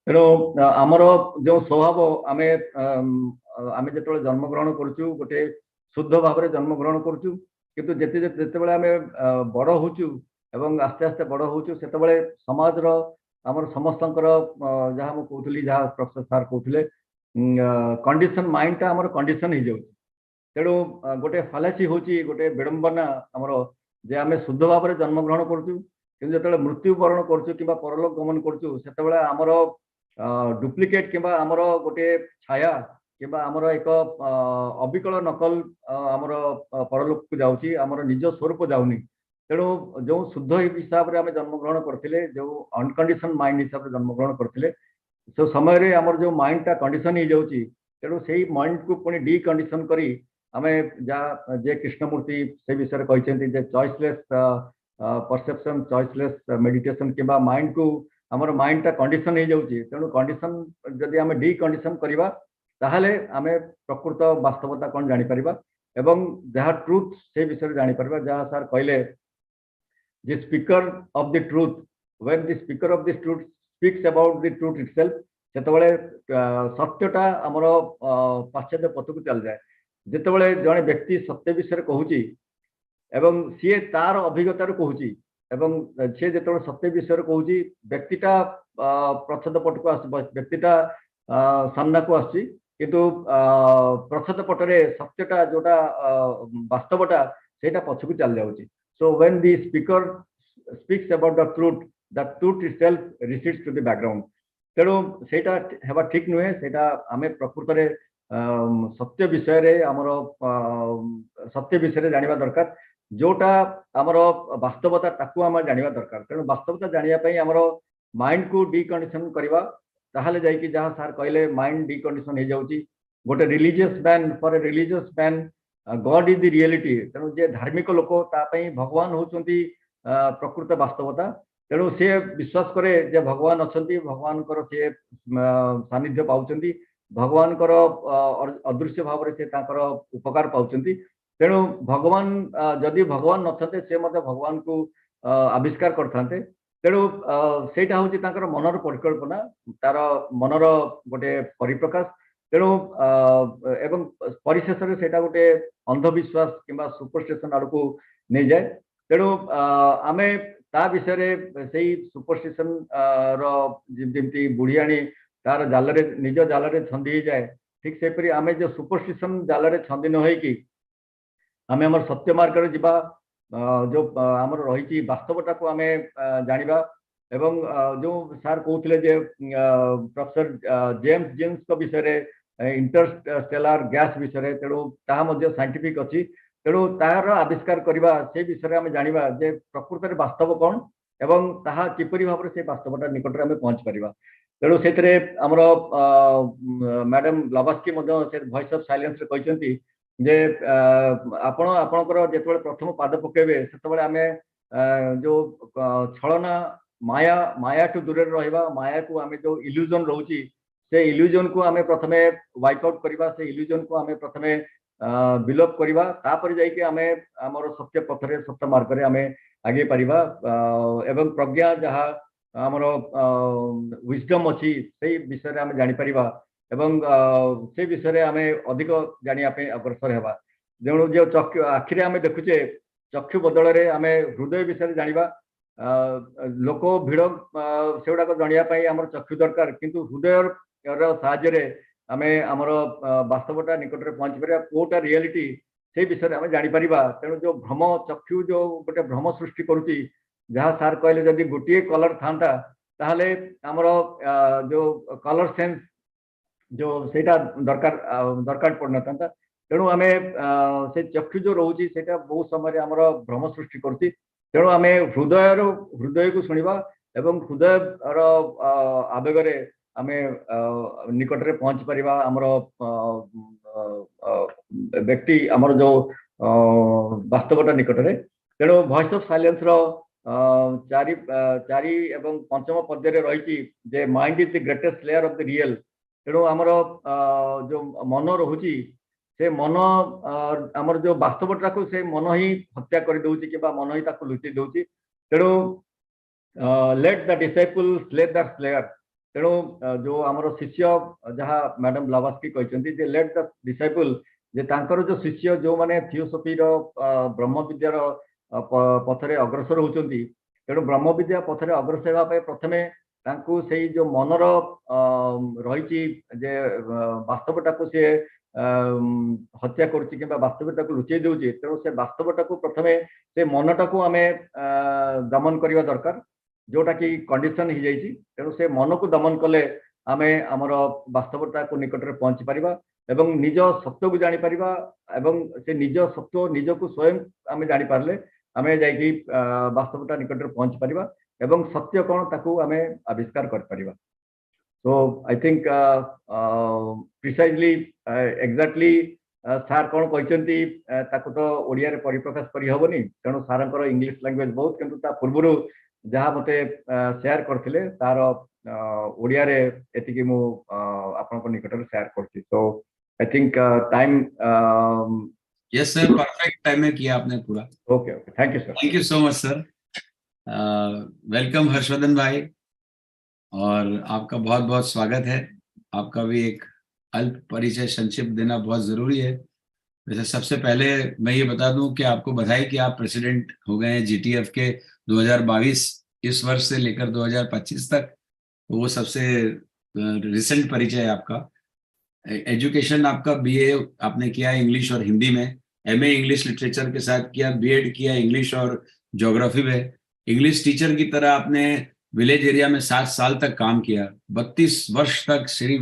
तेणु आमर जो स्वभाव आम जो जन्मग्रहण करुचु गोटे शुद्ध भाव में जन्मग्रहण करुचु, किंतु जिते आम बड़ होचु एवं आस्ते आस्ते बड़ होचु से समाज आमर समस्त जहाँ मुझे कहूली जहाँ प्रोफेसर सार कहते कंडीशन माइंड टा आमर कंडीशन हो जाऊँ, तेणु गोटे फालासी हूँ गोटे विडंबना आमर जे आम शुद्ध भाव में जन्मग्रहण करुचु, किंतु जो मृत्युवरण करुचु कि परलोक गमन करुचु से आमर डुप्लिकेट कि आमर गोटे छाया कि आमर एक अविकल नकल आमर परलोक को जाऊँगी, आमर निज स्वरूप जाऊनी। तेणु जो शुद्ध हिसाब से आम जन्मग्रहण करते, जो अनकंडीशन माइंड हिसाब से जन्मग्रहण करते, से समय आमर जो माइंड टा कंडीशन हो जाऊँगी, तेणु से माइंड को पुणी डिकंडीशन करी आम जहाँ जे कृष्णमूर्ति से विषय कहते चॉइसलेस परसेप्शन चॉइसलेस मेडिटेशन किबा माइंड को हमर माइंड टा कंडीशन हे जाउची तेणु कंडीशन जदि आमे डी कंडीशन करबा ताहले आमे प्रकृत वास्तवता कोन जानि परबा एवं जहा ट्रुथ से विषय जानि परबा जहा सर कहले the speaker of the truth when the speaker of the truth speaks about the truth itself सेतबेले सत्यटा हमर पाश्चात्य पथक चल जाए जेतबेले जने व्यक्ति सत्य विषय कहूची एवं सी तार अभिज्ञतार कहूची एवं सी जेतबेले सत्य विषय कहूची व्यक्तिटा प्रच्छद पटको आस व्यक्तिटा सामना को आसी किंतु प्रच्छद पटरे सत्यटा जोटा वास्तवटा सेटा पछकु चल जाउची so when the speaker speaks about the truth itself recedes to the background तेणु सेटा हेबा ठीक नुहे सेटा आमे प्रकृत रे सत्य विषय रे हमर सत्य विषय रे जानिबा दरकार जोटा हमर वास्तवता ताकू हम जानिबा दरकार तेणु वास्तवता जानिया पई हमर माइंड को डिकंडीशन करबा ताहाले जाई कि जहां सर कहले माइंड डिकंडीशन हे जाउची गोटे religious man for a religious man God is the reality तेणु जे धार्मिक लोक ता पई भगवान होचंती प्रकृत वास्तवता तेणु से विश्वास करे जे भगवान अछंती भगवान कर से सानिध्य पाउचंती भगवान कर अदृश्य भाव से ताकर उपकार पाउचंती तेणु भगवान जदि भगवान नथते से मते भगवान को आविष्कार करथांते तेणु सेटा होची ताकर मनर परिकल्पना तार मनर गोटे परिप्रकाश तेणु एवं परिशेष रे सेटा गोटे अंधविश्वास किंबा सुपरस्टिशन आड़ को नहीं जाए तेणु आमे ता विषय रे सेही सुपरस्टिशन जमती बुढ़ियाणी तार जाल रे निज जाल रे छंदी जाए ठीक से परी आमे जो सुपरस्टिशन जाल रे छंदी न होई कि आमे हमर सत्य मार्ग रे जिबा जो हमर रही वास्तवता को आमे जानिबा एवं जो सर कहते जे प्रोफेसर जेम्स जेम्स को विषय रे इंटरस्टेलर गैस विषय रे तेणु ता मध्य साइंटिफिक अछि तेणु तार आविष्कार करबा से विषय में जानिबा जे प्रकृत रे वास्तव कोन एवं ताहा किपरि भाव से वास्तवता निकट रे हम पहुंच परिबा तेणु सेतरे हमर मैडम लवास्की मध्य से वॉइस ऑफ साइलेंस रे कहचंती जे आपण आपनकर जेतबे प्रथम पाद पकेबे सेतबे आमे जो छलना माया माया टू दूर रहिबा माया को आमे जो इल्यूजन रहउची से इल्यूजन को आमे प्रथमे वाइप आउट करबा से इल्यूजन को आमे प्रथमे बिलोप करबा तापर जाई कि आमे हमर सत्य पथरे सत्य मार्ग रे आमे आगे परिबा एवं प्रज्ञा जहा हमर विजडम अछि से विषय रे आमे जानि परिबा एवं से विषय रे आमे अधिक जानिया पे अग्रसर हेबा जेणु जे चक्षु आखिरे आमे देखुचे चक्षु बदल रे आमे हृदय विषय रे जानिबा लोक भिड़ सेगुड़ा जानिया पई हमर चक्षु दरकार किंतु हृदय रो साहाय्य रे आमे हमर वास्तवता निकट रे पहुंच परिबा कोटा रियलिटी से विषय रे आमे जानि परिबा तेणु जो भ्रम चक्षु जो गोटे भ्रम सृष्टि करूची जहाँ सार कहले जदि गोटे कलर थांता ताहले हमर जो कलर सेंस जो सेटा दरकार दरकार पड़ना था तेणु आमे से चक्षु जो रोची सेटा बहुत समय हमर भ्रम सृष्टि करूची तेणु आमे हृदय को सुनिबा एवं हृदय रो आवेग रे आमे निकट रे पहुंच परिबा हमर व्यक्ति हमर जो वास्तवता निकट रे तेणु वॉइस ऑफ साइलेंस रो चारि एवं पंचम पद्य रे रही जे mind is the greatest layer of the real तेणु हमर जो मन रहुची से मन हमर जो वास्तवता को से मन ही हत्या कर दउची कि मन ही ताको लुचि दउची तेणु let the disciple slay the slayer तेणु जो हमर शिष्य जहाँ मैडम ब्लावास्की कहते जे लेट द डिसाइपल जे तांकर जो शिष्य जो माने थियोसॉफी रो ब्रह्म विद्यार पथरे अग्रसर होचंती तेणु ब्रह्म विद्या पथरे अग्रसर हेबा पय प्रथमे तांकु सेही जो मनर रही जे वास्तवता को से हत्या करुच्ची कि वास्तवता को लुचई दउची तेणु से वास्तवता को प्रथमे से मनटा को आमे दमन करबा दरकार जोटा कि कंडीशन हो जाइए तेणु से मन को दमन कले आमे हमर वास्तवता को निकट रे पहुंच परिबा एवं निज सत्य को जानि परिबा एवं से निज सत्य निज को स्वयं आमे जानि पारले आमे जाइकी वास्तवता निकट रे पहुंच परिबा एवं सत्य कोन ताकू आमे आविष्कार कर परिबा so I think precisely exactly sir କ'ଣ କହିଛନ୍ତି ତାକୁ ତ ଓଡ଼ିଆରେ ପରିପ୍ରକାଶ କରିହେବନି, ତେଣୁ ସାର୍ଙ୍କର ଇଂଲିଶ ଲାଙ୍ଗୁଏଜ ବହୁତ, କିନ୍ତୁ ତା ପୂର୍ବରୁ ଯାହା ମୋତେ ସେୟାର କରିଥିଲେ ତାର ଓଡ଼ିଆରେ ଏତିକି ମୁଁ ଆପଣଙ୍କ ନିକଟରେ ସେୟାର କରୁଛି। So I think time yes sir, perfect time में किया आपने पूरा। Okay okay, thank you sir. Thank you so much sir. Welcome Harshvardhan भाई, और आपका बहुत बहुत स्वागत है। आपका भी एक अल्प परिचय संक्षिप्त देना बहुत जरूरी है। वैसे सबसे पहले मैं ये बता दूं कि आपको बधाई कि आप प्रेसिडेंट हो गए हैं जीटीएफ के 2022 इस वर्ष से लेकर 2025 तक। तो वो सबसे रिसेंट परिचय है आपका। एजुकेशन आपका बीए आपने किया इंग्लिश और हिंदी में, एमए इंग्लिश लिटरेचर के साथ किया, बीएड किया इंग्लिश और ज्योग्राफी में। इंग्लिश टीचर की तरह आपने विलेज एरिया में 7 साल तक काम किया। 32 वर्ष तक श्री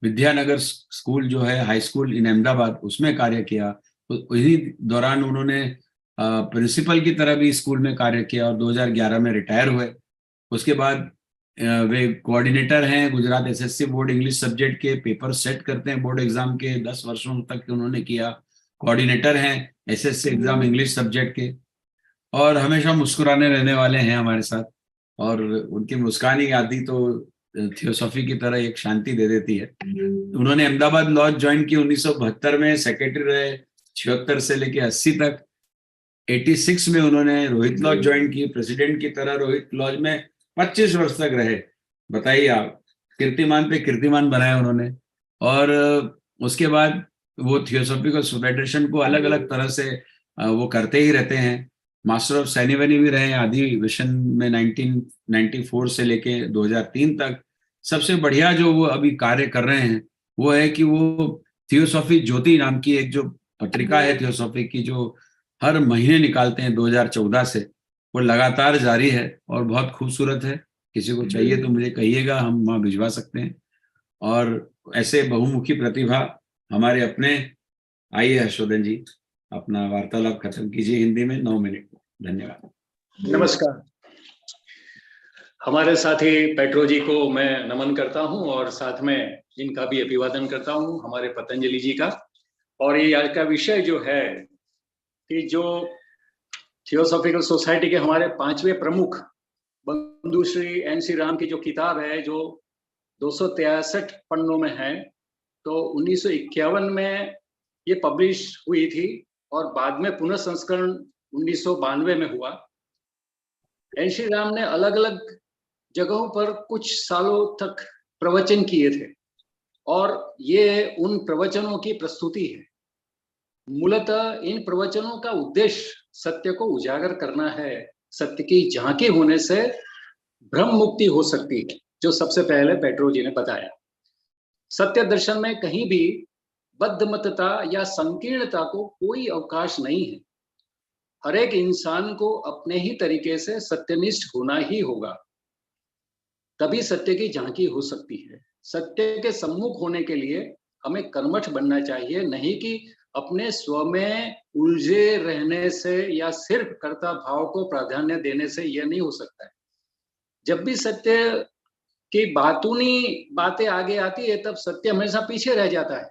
विद्यानगर स्कूल जो है हाई स्कूल इन अहमदाबाद, उसमें कार्य किया। तो इसी दौरान उन्होंने प्रिंसिपल की तरह भी स्कूल में कार्य किया और 2011 में रिटायर हुए। उसके बाद वे कोऑर्डिनेटर हैं Gujarat SSC board English subject के, पेपर सेट करते हैं बोर्ड एग्जाम के, 10 वर्षों तक उन्होंने किया। कोऑर्डिनेटर हैं एसएससी एग्जाम इंग्लिश सब्जेक्ट के, और हमेशा मुस्कुराने रहने वाले हैं हमारे साथ। और उनकी मुस्कानी आदि तो थियोसॉफी की तरह एक शांति दे देती है। उन्होंने अहमदाबाद लॉज ज्वाइन की 1972 में, सेक्रेटरी रहे 76 से लेके 80 तक। 86 में उन्होंने रोहित लॉज ज्वाइन की, प्रेसिडेंट की तरह रोहित लॉज में 25 वर्ष तक रहे। बताइए आप, कीर्तिमान पे कीर्तिमान बनाया उन्होंने। और उसके बाद वो थियोसॉफिकल फेडरेशन को अलग अलग तरह से वो करते ही रहते हैं। मास्टर ऑफ सैनिवनी भी रहे अधिवेशन में 1994 से लेके 2003 तक। सबसे बढ़िया जो वो अभी कार्य कर रहे हैं वो है कि वो थियोसॉफी ज्योति नाम की एक जो पत्रिका है थियोसॉफी की, जो हर महीने निकालते हैं 2014 से, वो लगातार जारी है और बहुत खूबसूरत है। किसी को चाहिए तो मुझे कहिएगा, हम वहाँ भिजवा सकते हैं। और ऐसे बहुमुखी प्रतिभा हमारे अपने। आइए हर्षवर्धन जी, अपना वार्तालाप खत्म कीजिए हिंदी में 9 मिनट। धन्यवाद। नमस्कार। हमारे साथी पैट्रो जी को मैं नमन करता हूं और साथ में इनका भी अभिवादन करता हूं, हमारे पतंजलि जी का। और ये आज का विषय जो है कि जो थियोसॉफिकल सोसाइटी के हमारे 5वें प्रमुख बंधु श्री एन श्रीराम की जो किताब है, जो 263 पन्नों में है, तो 1951 में ये पब्लिश हुई थी और बाद में पुनः संस्करण 1992 में हुआ। एन श्रीराम ने अलग अलग जगहों पर कुछ सालों तक प्रवचन किए थे और ये उन प्रवचनों की प्रस्तुति है। मूलतः इन प्रवचनों का उद्देश्य सत्य को उजागर करना है। सत्य की झांकी होने से भ्रम मुक्ति हो सकती है, जो सबसे पहले पैट्रो जी ने बताया। सत्य दर्शन में कहीं भी बद्धमतता या संकीर्णता को कोई अवकाश नहीं है। हर एक इंसान को अपने ही तरीके से सत्यनिष्ठ होना ही होगा, तभी सत्य की झांकी हो सकती है। सत्य के सम्मुख होने के लिए हमें कर्मठ बनना चाहिए, नहीं कि अपने स्व में उलझे रहने से या सिर्फ कर्ता भाव को प्राधान्य देने से यह नहीं हो सकता है। जब भी सत्य की बातें आगे आती है, तब सत्य हमेशा पीछे रह जाता है।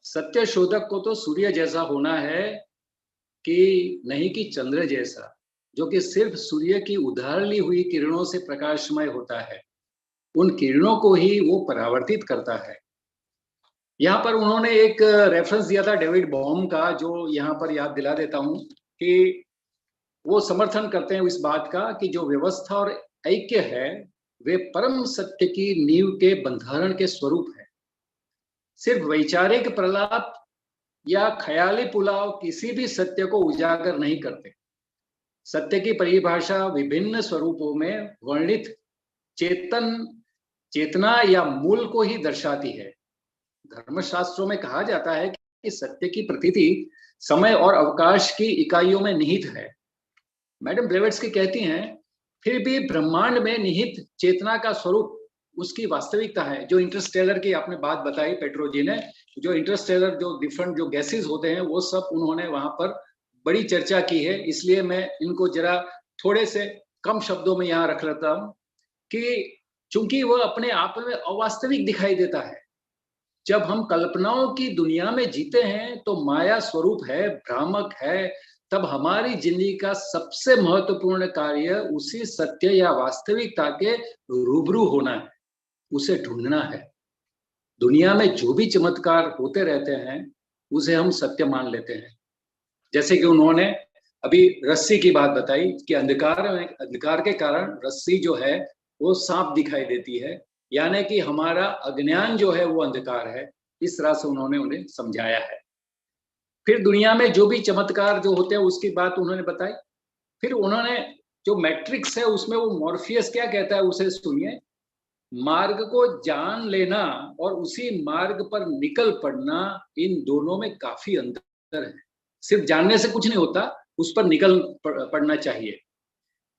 सत्य शोधक को तो सूर्य जैसा होना है कि नहीं कि चंद्र जैसा, जो कि सिर्फ सूर्य की उधारली हुई किरणों से प्रकाशमय होता है। उन किरणों को ही वो परावर्तित करता है। यहाँ पर उन्होंने एक रेफरेंस दिया था डेविड बॉम का, जो यहाँ पर याद दिला देता हूँ कि वो समर्थन करते हैं इस बात का कि जो व्यवस्था और ऐक्य है वे परम सत्य की नींव के बंधारण के स्वरूप है। सिर्फ वैचारिक प्रलाप या ख्याली पुलाव किसी भी सत्य को उजागर नहीं करते। सत्य की परिभाषा विभिन्न स्वरूपों में वर्णित चेतना या मूल को ही दर्शाती है। धर्मशास्त्रों में कहा जाता है कि सत्य की प्रतीति समय और अवकाश की इकाइयों में निहित है। मैडम ब्लेवेट्स्की कहती हैं, फिर भी ब्रह्मांड में निहित चेतना का स्वरूप उसकी वास्तविकता है। जो इंटरस्टेलर की आपने बात बताई पैट्रो जी ने, जो इंटरस्टेलर जो डिफरेंट जो गैसेस होते हैं वो सब उन्होंने वहां पर बड़ी चर्चा की है। इसलिए मैं इनको जरा थोड़े से कम शब्दों में यहाँ रख लेता हूँ कि चूंकि वह अपने आप में अवास्तविक दिखाई देता है, जब हम कल्पनाओं की दुनिया में जीते हैं तो माया स्वरूप है, भ्रामक है, तब हमारी जिंदगी का सबसे महत्वपूर्ण कार्य उसी सत्य या वास्तविकता के रूबरू होना है, उसे ढूंढना है। दुनिया में जो भी चमत्कार होते रहते हैं उसे हम सत्य मान लेते हैं। जैसे कि उन्होंने अभी रस्सी की बात बताई कि अंधकार के कारण रस्सी जो है वो सांप दिखाई देती है, यानी कि हमारा अज्ञान जो है वो अंधकार है। इस तरह से उन्होंने उन्हें समझाया है। फिर दुनिया में जो भी चमत्कार जो होते हैं उसकी बात उन्होंने बताई। फिर उन्होंने जो मैट्रिक्स है उसमें वो मॉर्फियस क्या कहता है उसे सुनिए। मार्ग को जान लेना और उसी मार्ग पर निकल पड़ना, इन दोनों में काफी अंतर है। सिर्फ जानने से कुछ नहीं होता, उस पर निकल पड़ना चाहिए।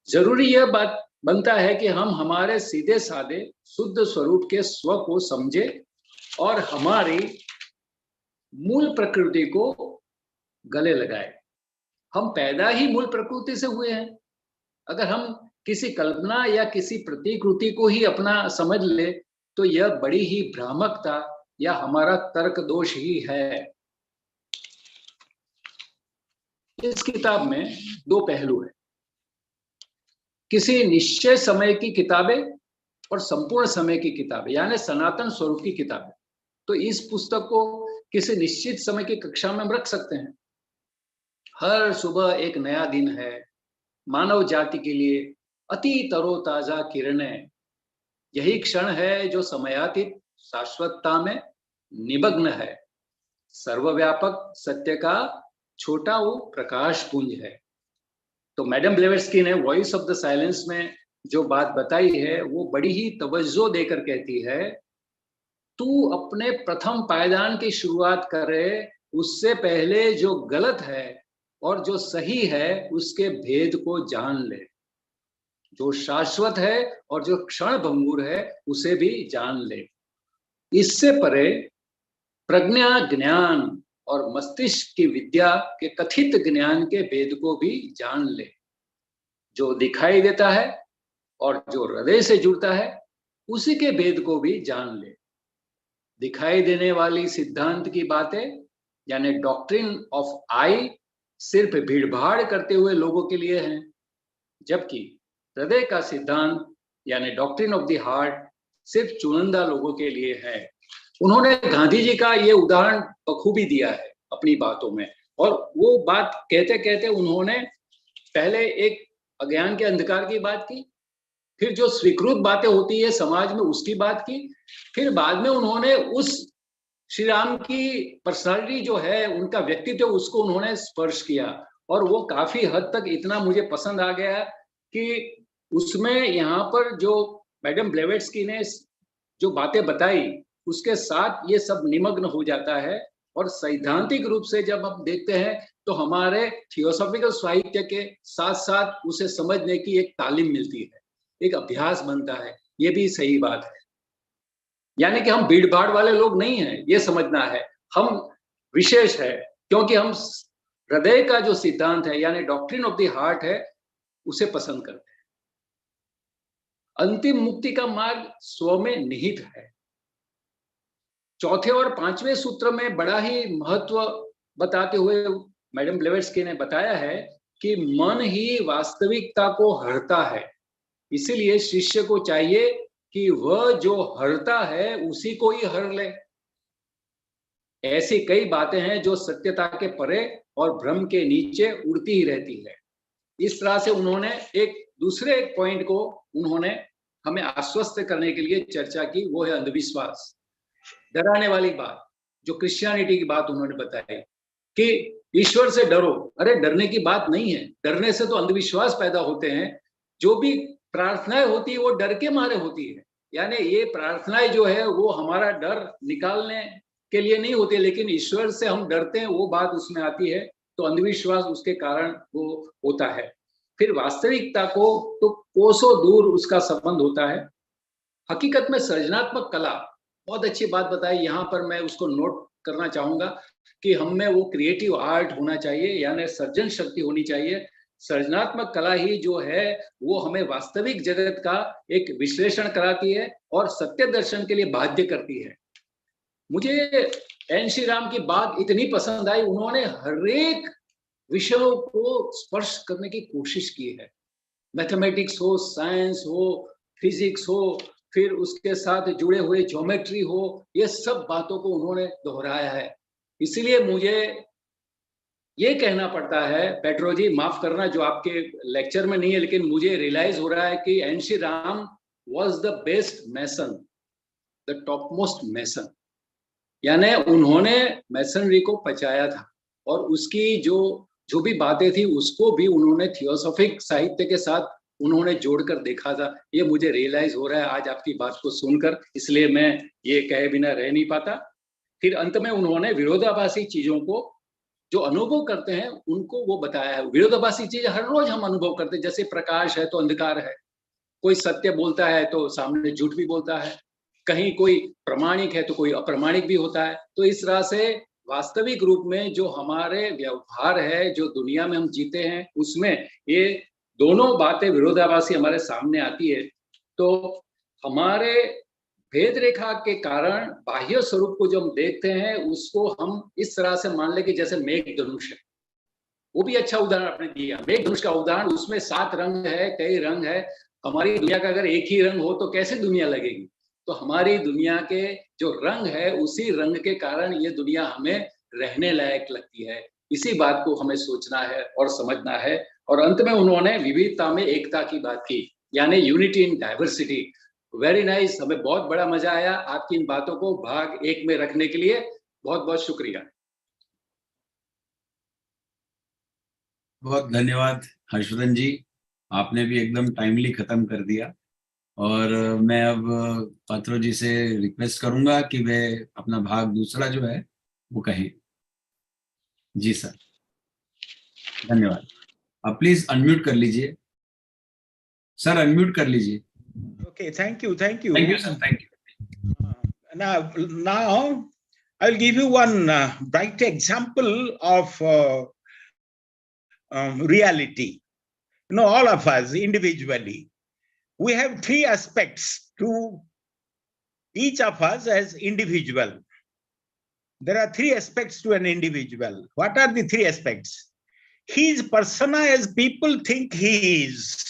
जरूरी यह बात बनता है कि हम हमारे सीधे साधे शुद्ध स्वरूप के स्व को समझे और हमारी मूल प्रकृति को गले लगाए। हम पैदा ही मूल प्रकृति से हुए हैं। अगर हम किसी कल्पना या किसी प्रतिकृति को ही अपना समझ ले तो यह बड़ी ही भ्रामकता या हमारा तर्क दोष ही है। इस किताब में दो पहलू है, किसी निश्चय समय की किताबें और संपूर्ण समय की किताबें, यानी सनातन स्वरूप की किताबें। तो इस पुस्तक को किसी निश्चित समय की कक्षा में हम रख सकते हैं। हर सुबह एक नया दिन है, मानव जाति के लिए अति तरोताजा किरणें। यही क्षण है जो समयातीत शाश्वतता में निमग्न है। सर्वव्यापक सत्य का छोटा वो प्रकाश पुंज है। तो मैडम ब्लेवेट्स्की ने वॉइस ऑफ द साइलेंस में जो बात बताई है वो बड़ी ही तवज्जो देकर कहती है, तू अपने प्रथम पायदान की शुरुआत करे, उससे पहले जो गलत है और जो सही है उसके भेद को जान ले। जो शाश्वत है और जो क्षण भंगुर है उसे भी जान ले। इससे परे प्रज्ञा ज्ञान और मस्तिष्क की विद्या के कथित ज्ञान के भेद को भी जान ले। जो दिखाई देता है और जो हृदय से जुड़ता है उसी के भेद को भी जान ले। दिखाई देने वाली सिद्धांत की बातें यानी डॉक्ट्रिन ऑफ आई सिर्फ भीड़भाड़ करते हुए लोगों के लिए हैं, जबकि हृदय का सिद्धांत यानी डॉक्ट्रिन ऑफ द हार्ट सिर्फ चुनिंदा लोगों के लिए है। उन्होंने गांधी जी का ये उदाहरण बखूबी दिया है अपनी बातों में, और वो बात कहते कहते उन्होंने पहले एक अज्ञान के अंधकार की बात की, फिर जो स्वीकृत बातें होती है समाज में उसकी बात की, फिर बाद में उन्होंने उस श्रीराम की पर्सनालिटी जो है उनका व्यक्तित्व उसको उन्होंने स्पर्श किया। और वो काफी हद तक इतना मुझे पसंद आ गया कि उसमें यहाँ पर जो मैडम ब्लेवेट्स्की ने जो बातें बताई उसके साथ ये सब निमग्न हो जाता है। और सैद्धांतिक रूप से जब हम देखते हैं तो हमारे थियोसॉफिकल साहित्य के साथ साथ उसे समझने की एक तालीम मिलती है, एक अभ्यास बनता है। ये भी सही बात है, यानी कि हम भीड़ भाड़ वाले लोग नहीं हैं, ये समझना है। हम विशेष है क्योंकि हम हृदय का जो सिद्धांत है यानी डॉक्ट्रिन ऑफ द हार्ट है उसे पसंद करते हैं। अंतिम मुक्ति का मार्ग स्व में निहित है। चौथे और पांचवें सूत्र में बड़ा ही महत्व बताते हुए मैडम ब्लेवेट्स्की ने बताया है कि मन ही वास्तविकता को हरता है। इसीलिए शिष्य को चाहिए कि वह जो हरता है उसी को ही हर ले। ऐसी कई बातें हैं जो सत्यता के परे और भ्रम के नीचे उड़ती ही रहती है। इस तरह से उन्होंने एक दूसरे पॉइंट को उन्होंने हमें आश्वस्त करने के लिए चर्चा की, वो है अंधविश्वास, डराने वाली बात। जो क्रिश्चियनिटी की बात उन्होंने बताई कि ईश्वर से डरो, अरे डरने की बात नहीं है, डरने से तो अंधविश्वास पैदा होते हैं। जो भी प्रार्थनाएं होती है वो डर के मारे होती है, यानी ये प्रार्थनाएं जो है वो हमारा डर निकालने के लिए नहीं होती, लेकिन ईश्वर से हम डरते हैं वो बात उसमें आती है। तो अंधविश्वास उसके कारण वो होता है। फिर वास्तविकता को तो कोसों दूर उसका संबंध होता है। हकीकत में सृजनात्मक कला, बहुत अच्छी बात बताई, यहाँ पर मैं उसको नोट करना चाहूंगा कि हम में वो क्रिएटिव आर्ट होना चाहिए, यानी सर्जन शक्ति होनी चाहिए। सृजनात्मक कला ही जो है वो हमें वास्तविक जगत का एक विश्लेषण कराती है और सत्य दर्शन के लिए बाध्य करती है। मुझे एन श्रीराम की बात इतनी पसंद आई, उन्होंने हर एक विषयों को स्पर्श करने की कोशिश की है। मैथमेटिक्स हो, साइंस हो, फिजिक्स हो, फिर उसके साथ जुड़े हुए ज्योमेट्री हो, ये सब बातों को उन्होंने दोहराया है। इसलिए मुझे ये कहना पड़ता है, पेट्रो जी माफ करना जो आपके लेक्चर में नहीं है, लेकिन मुझे रियलाइज हो रहा है कि N Sriram was the best mason, the top most mason. यानी उन्होंने मैसनरी को पचाया था और उसकी जो भी बातें थी उसको भी उन्होंने थियोसॉफिक साहित्य के साथ उन्होंने जोड़कर देखा था। ये मुझे रियलाइज हो रहा है आज आपकी बात को सुनकर, इसलिए मैं ये कहे बिना रह नहीं पाता। फिर अंत में उन्होंने विरोधाभासी चीजों को जो अनुभव करते हैं उनको वो बताया है। विरोधाभासी चीजें हर रोज हम अनुभव करते हैं, जैसे प्रकाश है तो अंधकार है, कोई सत्य बोलता है तो सामने झूठ भी बोलता है, कहीं कोई प्रमाणिक है तो कोई अप्रमाणिक भी होता है। तो इस तरह से वास्तविक रूप में जो हमारे व्यवहार है, जो दुनिया में हम जीते हैं, उसमें ये दोनों बातें विरोधाभासी हमारे सामने आती है। तो हमारे भेद रेखा के कारण बाह्य स्वरूप को जो हम देखते हैं उसको हम इस तरह से मान ले कि जैसे मेघ धनुष है, वो भी अच्छा उदाहरण आपने दिया। मेघ धनुष का उदाहरण, उसमें 7 रंग है, कई रंग है। हमारी दुनिया का अगर एक ही रंग हो तो कैसे दुनिया लगेगी? तो हमारी दुनिया के जो रंग है उसी रंग के कारण ये दुनिया हमें रहने लायक लगती है। इसी बात को हमें सोचना है और समझना है। और अंत में उन्होंने विविधता में एकता की बात की, यानी unity in diversity. Very nice, हमें बहुत बड़ा मजा आया आपकी इन बातों को भाग 1 में रखने के लिए। बहुत बहुत शुक्रिया। बहुत धन्यवाद हर्षवर्धन जी, आपने भी एकदम टाइमली खत्म कर दिया। और मैं अब पात्रो जी से रिक्वेस्ट करूंगा कि वे अपना भाग दूसरा जो है वो कहें। जी सर, धन्यवाद। आप प्लीज अनम्यूट कर लीजिए सर, अनम्यूट कर लीजिए। Okay, thank you, thank you. Thank you sir, thank you. Now I'll give you one bright example of reality. You know, all of us individually, we have 3 aspects to each of us as individual. There are 3 aspects to an individual. What are the 3 aspects? He is persona as people think he is.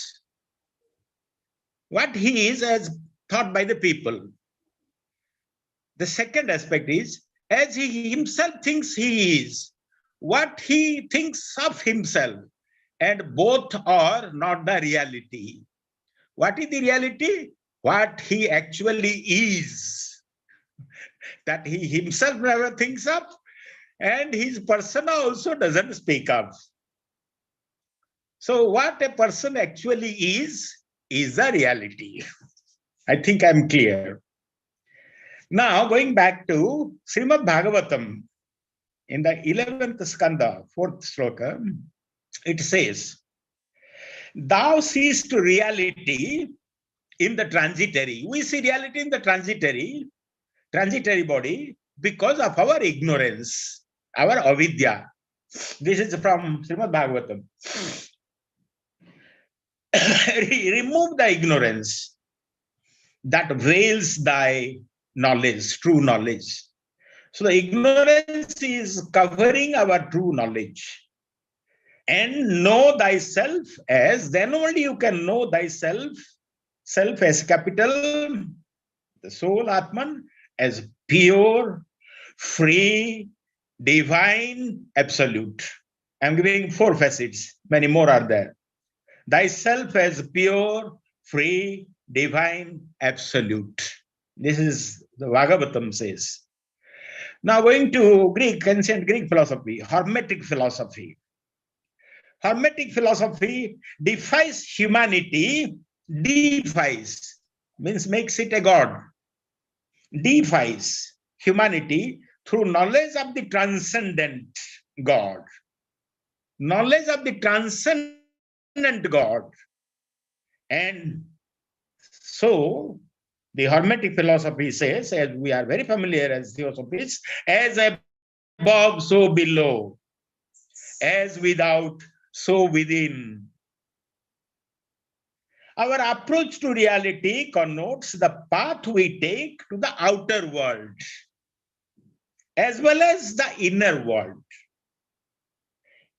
What he is as thought by the people. The second aspect is as he himself thinks he is, what he thinks of himself, and both are not the reality. What is the reality? What he actually is, that he himself never thinks of, and his persona also doesn't speak of. So what a person actually is the reality. I think I'm clear. Now, going back to Srimad Bhagavatam, in the 11th skanda, 4th sloka, it says, thou seest reality in the transitory. We see reality in the transitory body because of our ignorance, our avidya. This is from Srimad Bhagavatam. Remove the ignorance that veils thy knowledge, true knowledge. So the ignorance is covering our true knowledge. And know thyself as, then only you can know thyself, self as capital, the soul, Atman, as pure, free, divine, absolute. I'm giving 4 facets, many more are there. Thyself as pure, free, divine, absolute. This is the Bhagavatam says. Now going to Greek, ancient Greek philosophy, Hermetic philosophy. Hermetic philosophy defies humanity, defies, means makes it a god, defies humanity through knowledge of the transcendent God. Knowledge of the transcendent God. And so the Hermetic philosophy says, as we are very familiar as theosophists, as above, so below, as without, so within. Our approach to reality connotes the path we take to the outer world. as well as the inner world,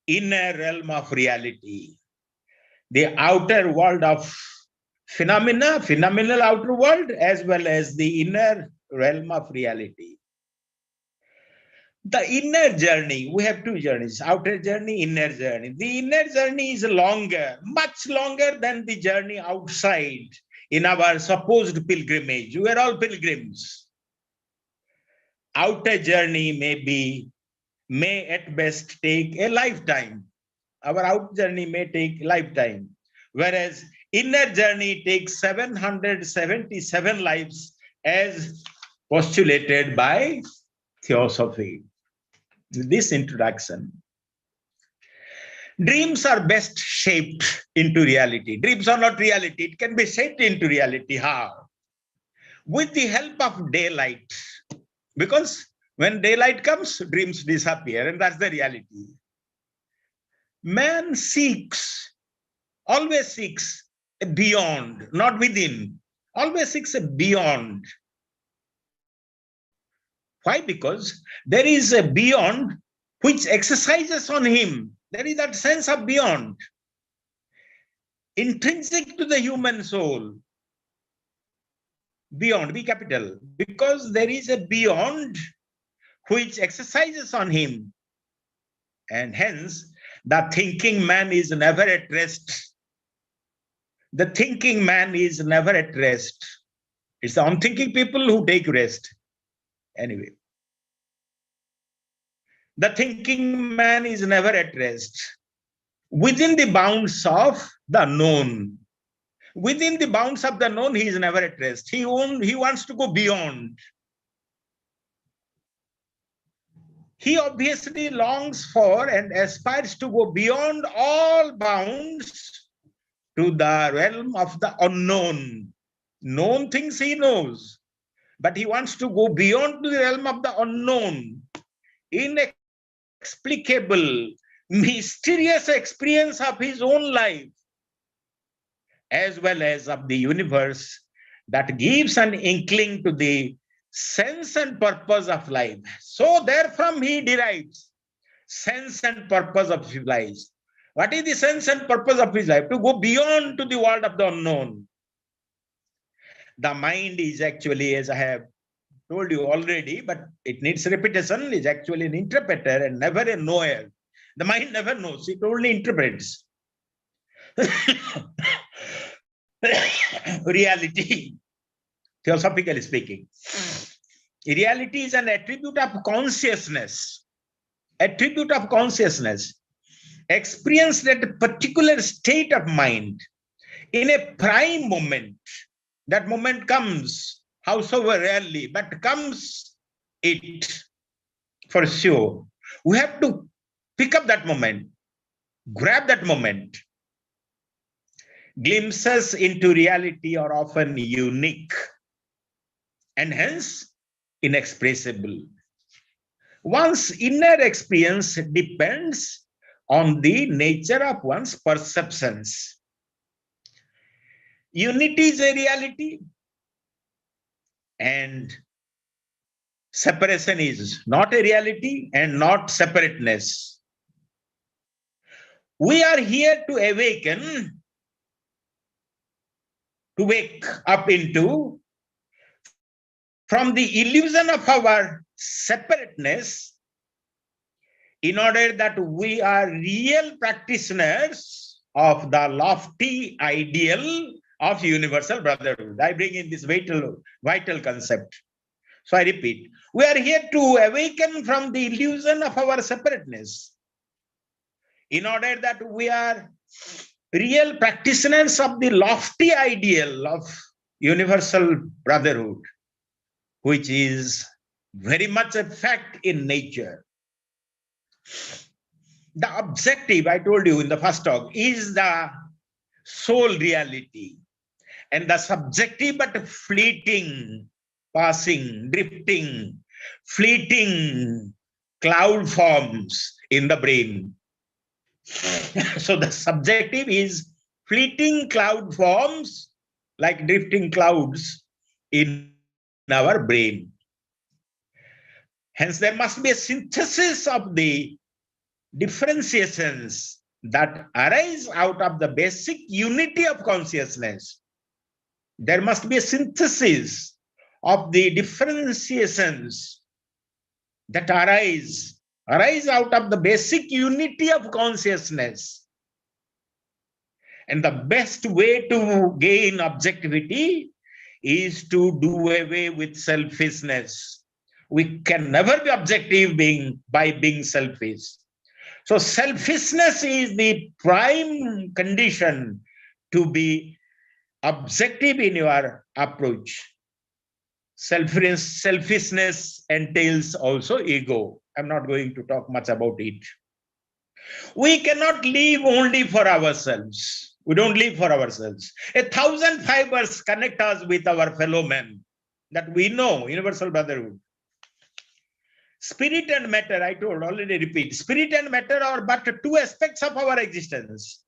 inner realm of reality, the outer world of phenomena, phenomenal outer world, as well as the inner realm of reality. The inner journey, we have two journeys, outer journey, inner journey. The inner journey is longer, much longer than the journey outside in our supposed pilgrimage. We are all pilgrims. Outer journey may at best take a lifetime. Our outer journey may take a lifetime, whereas inner journey takes 777 lives as postulated by theosophy. This introduction. Dreams are best shaped into reality. Dreams are not reality. It can be shaped into reality. How? With the help of daylight. Because when daylight comes, dreams disappear, and that's the reality. Man always seeks a beyond, not within. Always seeks a beyond. Why? Because there is a beyond which exercises on him. There is that sense of beyond, intrinsic to the human soul. Beyond, B capital, because there is a beyond which exercises on him. And hence, the thinking man is never at rest. The thinking man is never at rest. It's the unthinking people who take rest. Anyway, the thinking man is never at rest. Within the bounds of the known. Within the bounds of the known, he is never at rest. He wants to go beyond. He obviously longs for and aspires to go beyond all bounds to the realm of the unknown. Known things he knows, but he wants to go beyond to the realm of the unknown. Inexplicable, mysterious experience of his own life, as well as of the universe, that gives an inkling to the sense and purpose of life. So therefrom he derives sense and purpose of his life. What is the sense and purpose of his life? To go beyond to the world of the unknown. The mind is actually, as I have told you already, but it needs repetition, is actually an interpreter and never a knower. The mind never knows, it only interprets. Reality, theosophically speaking, reality is an attribute of consciousness. Attribute of consciousness. Experienced at a particular state of mind, in a prime moment. That moment comes, howsoever rarely, but comes it for sure. We have to pick up that moment, grab that moment. Glimpses into reality are often unique and hence inexpressible. One's inner experience depends on the nature of one's perceptions. Unity is a reality and separation is not a reality and not separateness. We are here to awaken, to wake up into, from the illusion of our separateness, in order that we are real practitioners of the lofty ideal of universal brotherhood. I bring in this vital concept. So I repeat, we are here to awaken from the illusion of our separateness, in order that we are real practitioners of the lofty ideal of universal brotherhood, which is very much a fact in nature. The objective, I told you in the first talk, is the soul reality, and the subjective but fleeting, passing, drifting, fleeting cloud forms in the brain. So the subjective is fleeting cloud forms like drifting clouds in our brain. Hence, there must be a synthesis of the differentiations that arise out of the basic unity of consciousness. There must be a synthesis of the differentiations that arise out of the basic unity of consciousness. And the best way to gain objectivity is to do away with selfishness. We can never be objective by being selfish. So selfishness is the prime condition to be objective in your approach. Selfishness entails also ego. I'm not going to talk much about it. We cannot live only for ourselves. We don't live for ourselves. 1,000 fibers connect us with our fellow men that we know, universal brotherhood. Spirit and matter, I told, already repeat, spirit and matter are but two aspects of our existence,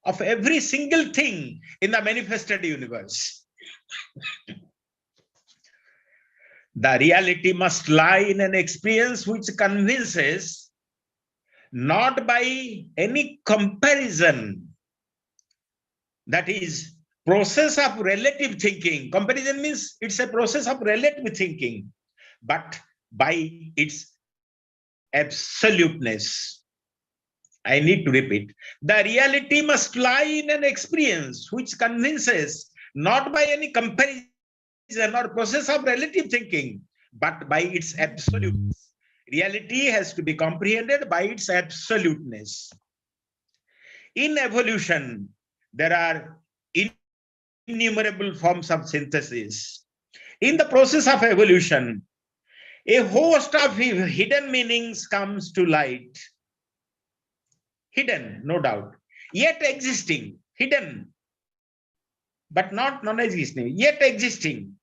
of every single thing in the manifested universe. The reality must lie in an experience which convinces, not by any comparison. That is, process of relative thinking. Comparison means it's a process of relative thinking, but by its absoluteness. I need to repeat. The reality must lie in an experience which convinces, not by any comparison or process of relative thinking, but by its absoluteness. Reality has to be comprehended by its absoluteness. In evolution, there are innumerable forms of synthesis. In the process of evolution, a host of hidden meanings comes to light. Hidden, no doubt, yet existing, hidden, but not non-existing, yet existing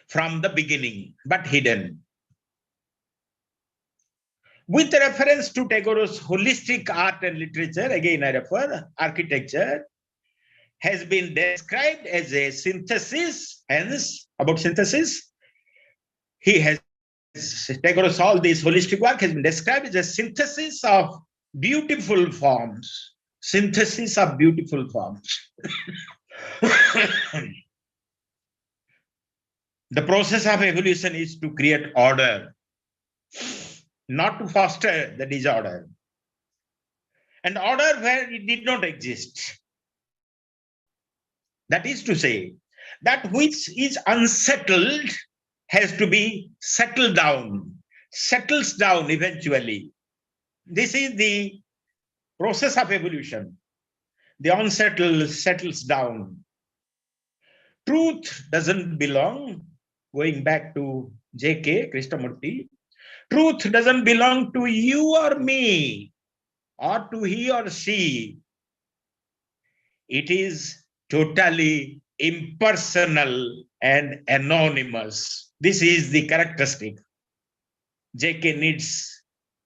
from the beginning, but hidden. With reference to Tagore's holistic art and literature, again I refer, architecture has been described as a synthesis, hence, about synthesis, Tagore's all this holistic work has been described as a synthesis of beautiful forms. Synthesis of beautiful forms. The process of evolution is to create order, not to foster the disorder. And order where it did not exist. That is to say, that which is unsettled has to be settled down, settles down eventually. This is the process of evolution. The unsettled settles down. Truth doesn't belong, going back to J.K. Krishnamurti, truth doesn't belong to you or me, or to he or she. It is totally impersonal and anonymous. This is the characteristic. J.K. needs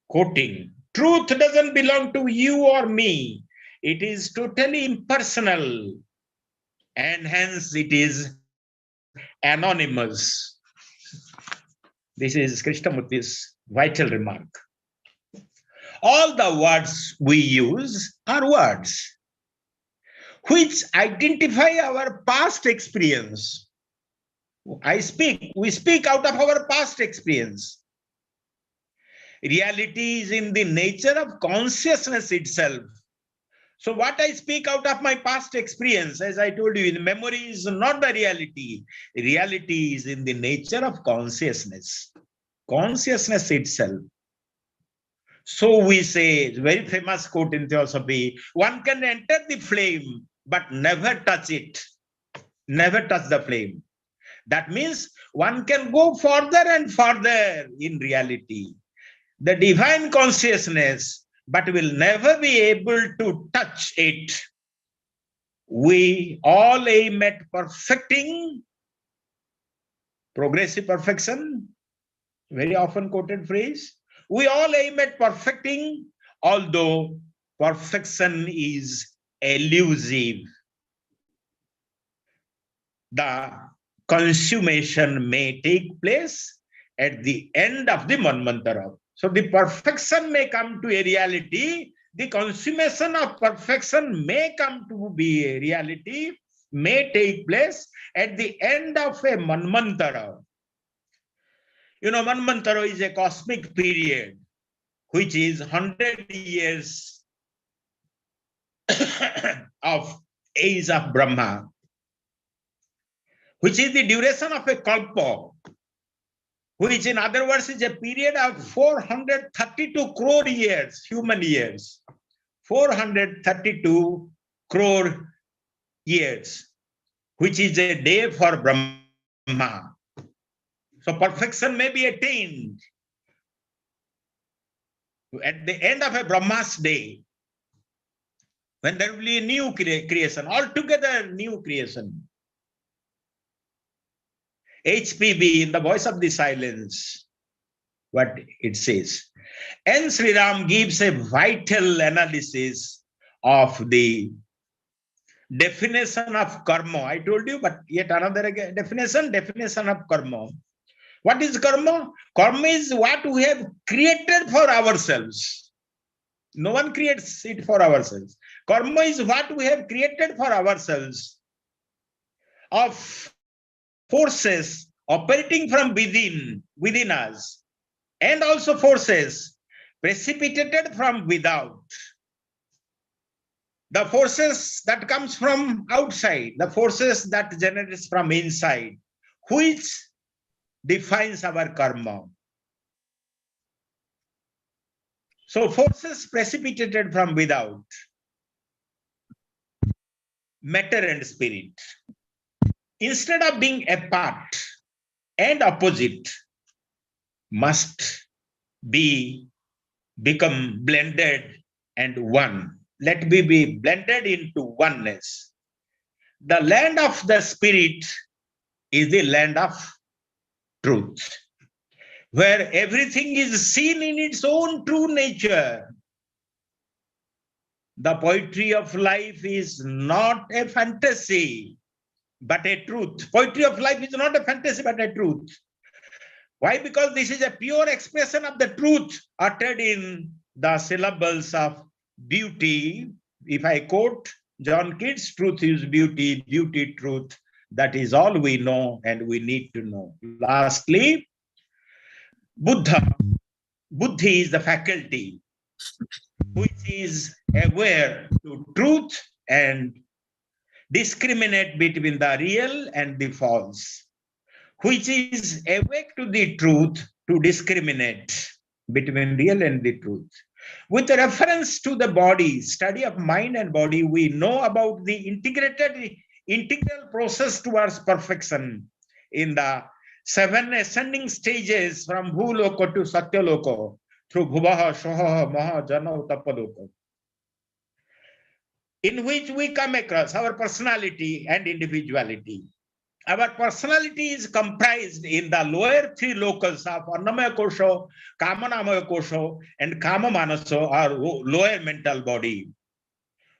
quoting. Truth doesn't belong to you or me. It is totally impersonal, and hence it is anonymous. This is Krishnamurti's vital remark. All the words we use are words which identify our past experience. We speak out of our past experience. Reality is in the nature of consciousness itself. So what I speak out of my past experience, as I told you, in memory is not the reality. Reality is in the nature of consciousness. Consciousness itself. So we say, very famous quote in theosophy, one can enter the flame, but never touch it. Never touch the flame. That means one can go further and further in reality. The divine consciousness, but will never be able to touch it. We all aim at perfecting, progressive perfection, very often quoted phrase. We all aim at perfecting, although perfection is elusive. The consummation may take place at the end of the Manvantara. So the perfection may come to a reality, the consummation of perfection may come to be a reality, may take place at the end of a Manvantara. You know, Manvantara is a cosmic period, which is 100 years of age of Brahma, which is the duration of a kalpa, which in other words is a period of 432 crore years, human years, 432 crore years, which is a day for Brahma. So perfection may be attained at the end of a Brahma's day, when there will be a new creation, altogether new creation. HPB, in the voice of the silence, what it says. And Shriram gives a vital analysis of the definition of karma. I told you, but yet another definition of karma. What is karma? Karma is what we have created for ourselves. No one creates it for ourselves. Karma is what we have created for ourselves, of forces operating from within us, and also forces precipitated from without. The forces that comes from outside, the forces that generates from inside, which defines our karma. So forces precipitated from without, matter and spirit, instead of being apart and opposite, must become blended and one. Let me be blended into oneness. The land of the spirit is the land of truth, where everything is seen in its own true nature. The poetry of life is not a fantasy, but a truth. Poetry of life is not a fantasy, but a truth. Why? Because this is a pure expression of the truth uttered in the syllables of beauty. If I quote John Keats, truth is beauty, beauty, truth. That is all we know and we need to know. Lastly, Buddha. Buddhi is the faculty which is aware to truth and discriminate between the real and the false, which is awake to the truth to discriminate between real and the truth. With reference to the body, study of mind and body, we know about the integral process towards perfection in the 7 ascending stages from Bhuloko to Satyaloko through Bhuvaha, Shoha, Maha, Jana, Tapaloko, in which we come across our personality and individuality. Our personality is comprised in the lower 3 locals of Annamaya Kosha, Kamanamaya Kosha, and Kama Manaso, our lower mental body.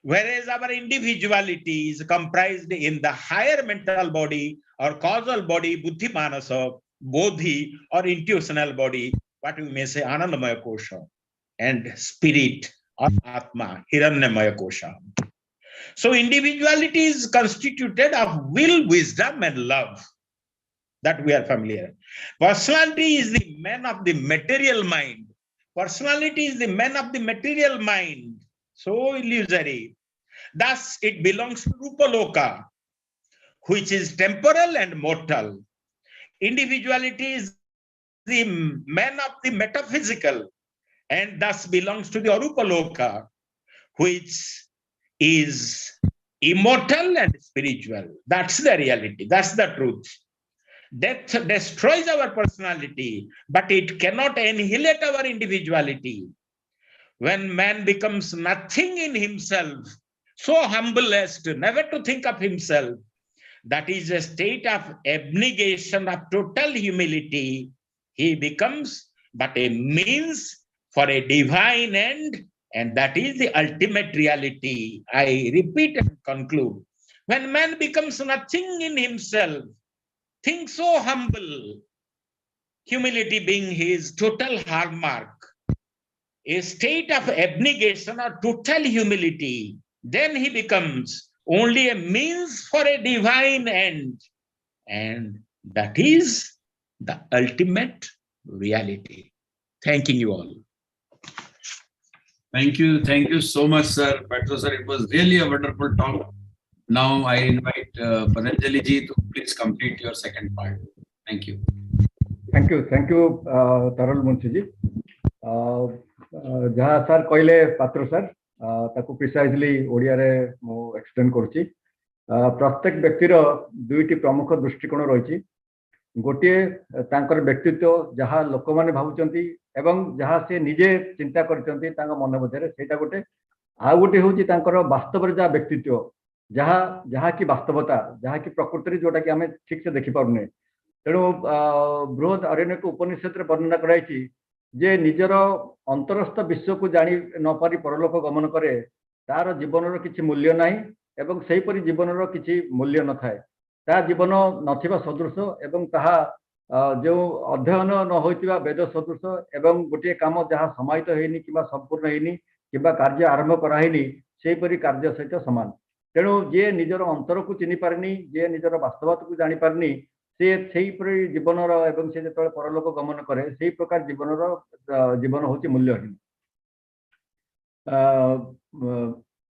Whereas our individuality is comprised in the higher mental body or causal body, Buddhi Manasa, Bodhi, or intuitional body, what we may say Anandamaya Kosha, and spirit or Atma, Hiranyamaya Kosha. So individuality is constituted of will, wisdom, and love, that we are familiar. Personality is the man of the material mind. Personality is the man of the material mind. So illusory. Thus, it belongs to Rupaloka, which is temporal and mortal. Individuality is the man of the metaphysical, and thus belongs to the Arupaloka, which is immortal and spiritual. That's the reality. That's the truth. Death destroys our personality, but it cannot annihilate our individuality. When man becomes nothing in himself, so humble as to never to think of himself, that is a state of abnegation, of total humility. He becomes but a means for a divine end, and that is the ultimate reality. I repeat and conclude. When man becomes nothing in himself, think so humble, humility being his total hallmark, a state of abnegation or total humility, then he becomes only a means for a divine end. And that is the ultimate reality. Thanking you all. Thank you so much, sir. Patro sir, it was really a wonderful talk. Now I invite Patanjali ji to please complete your second part. Thank you. Thank you, Taral Munshi ji. जहाँ sir कहले पात्र sir ताकू precisely Odia रे मो explain करूची प्रत्येक व्यक्तिर दुईटी प्रमुख दृष्टिकोण रही गोटे तांकर व्यक्तित्व जहाँ लोक माने भावुचंती एवं जहाँ से निजे चिंता करचंती तांका मन मध्यरे सेटा गोटे आ गोटे होची तांकर वास्तव रे जा व्यक्तित्व जहाँ जहाँ की वास्तवता जहाँ की प्रकृति जोटा कि आमे ठीक से देखि पारुने तेणु बृहद अरण्यक उपनिषद रे वर्णना कराई जे निजर अंतरस्थ विश्व को जानी न पारी परलोक गमन करे तार जीवन किसी मूल्य नाही एवं सेही परि जीवन किसी मूल्य न थाए ता जीवन नथिबा सदृश एवं ताहा जो अध्ययन न होइतिबा वेद सदृश एवं गोटे काम जहाँ समाहित हेनी किबा संपूर्ण हेनी किबा कार्य आरंभ कराहेनी सेही परि कार्य सहित समान तेणु जे निजर अंतर को चिनी पारनी जे निजर वास्तवता को जानी पारनी से जीवन एवं से जो परलोक गमन करे से प्रकार जीवन हूँ मूल्यहीन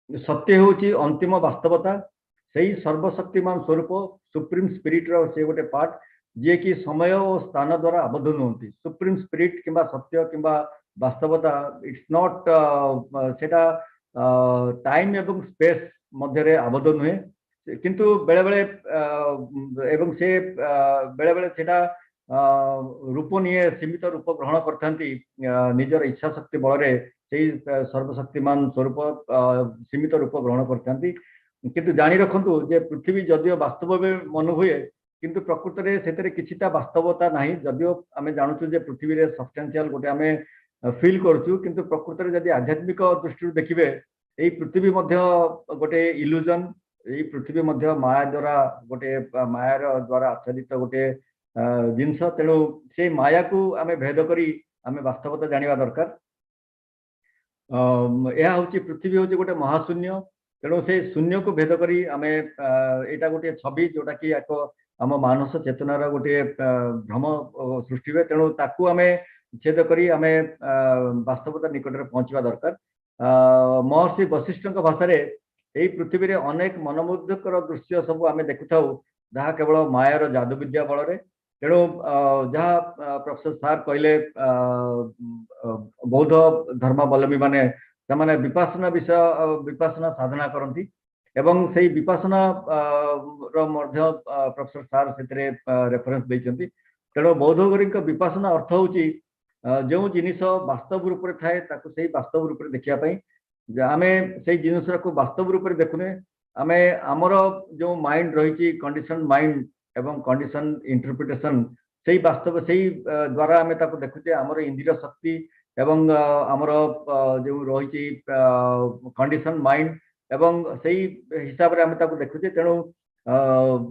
सत्य हूँ अंतिम वास्तवता से सर्वशक्तिमान स्वरूप सुप्रीम स्पिरिट से गोटे पार्ट जी कि समय और स्थान द्वारा आबद्ध नुहति सुप्रीम स्पिरिट किंबा सत्य किंबा वास्तवता इट्स नॉट सेटा टाइम एवं स्पेस मध्य आबद्ध नुहे किंतु बेले बेले एवं से बेले बेले सेटा रूप निये सीमित रूप ग्रहण करथांती निजर इच्छा शक्ति बल रे सेही सर्वशक्तिमान स्वरूप सीमित रूप ग्रहण करथांती किंतु जानी रखंतु जे पृथ्वी जदियो वास्तव में मन हुए किंतु प्रकृति रे सेतरे किछिटा वास्तवता नाही जदियो आमे जानुछु जे पृथ्वी रे सब्सटेंशियल गोटे आमे फील करछु किंतु प्रकृति रे जदि आध्यात्मिक दृष्टि देखिबे एई पृथ्वी मध्य गोटे इल्यूजन यही पृथ्वी मध्य माया द्वारा गोटे मायार द्वारा आच्छादित गोटे जिनस तेणु से माया को आमे भेद करी आमे वास्तवता जानिबा दरकार यह हूँ पृथ्वी हूँ गोटे महाशून्य तेणु से शून्य को भेद करी आमे एटा गोटे छवि जोटा कि एक आम मानस चेतनार गोटे भ्रम सृष्टि हुए तेणु ताकू आमे छेद करी आमे वास्तवता निकट पहुँचवा दरकार महर्षि वशिष्ठ भाषा यही पृथ्वी रे अनेक मनमुग्धकर दृश्य सब आमे देखुथाउ जहाँ केवल मायार जादू विद्या बल तेणु जहाँ प्रोफेसर सार कहले बौद्ध धर्मावलम्बी माने विपासना विषय विपासना साधना करती एवं से विपासना प्रोफेसर सार से रेफरेंस देइछंती तेणु बौद्धगरी विपासना अर्थ होची जो जिनिस वास्तव रूप में थाए ताकू से वास्तव रूप में देखिया आमे से जिनस को वास्तव रूप में देखुने आमे आमर जो माइंड रही कंडीशन माइंड एवं कंडीशन इंटरप्रिटेशन से वास्तव से द्वारा आमे ताको देखुचे आमर इंद्रिय शक्ति एवं आमर जो रही कंडीशन माइंड एवं से हिसाब रे आमे ताको देखुचे तेणु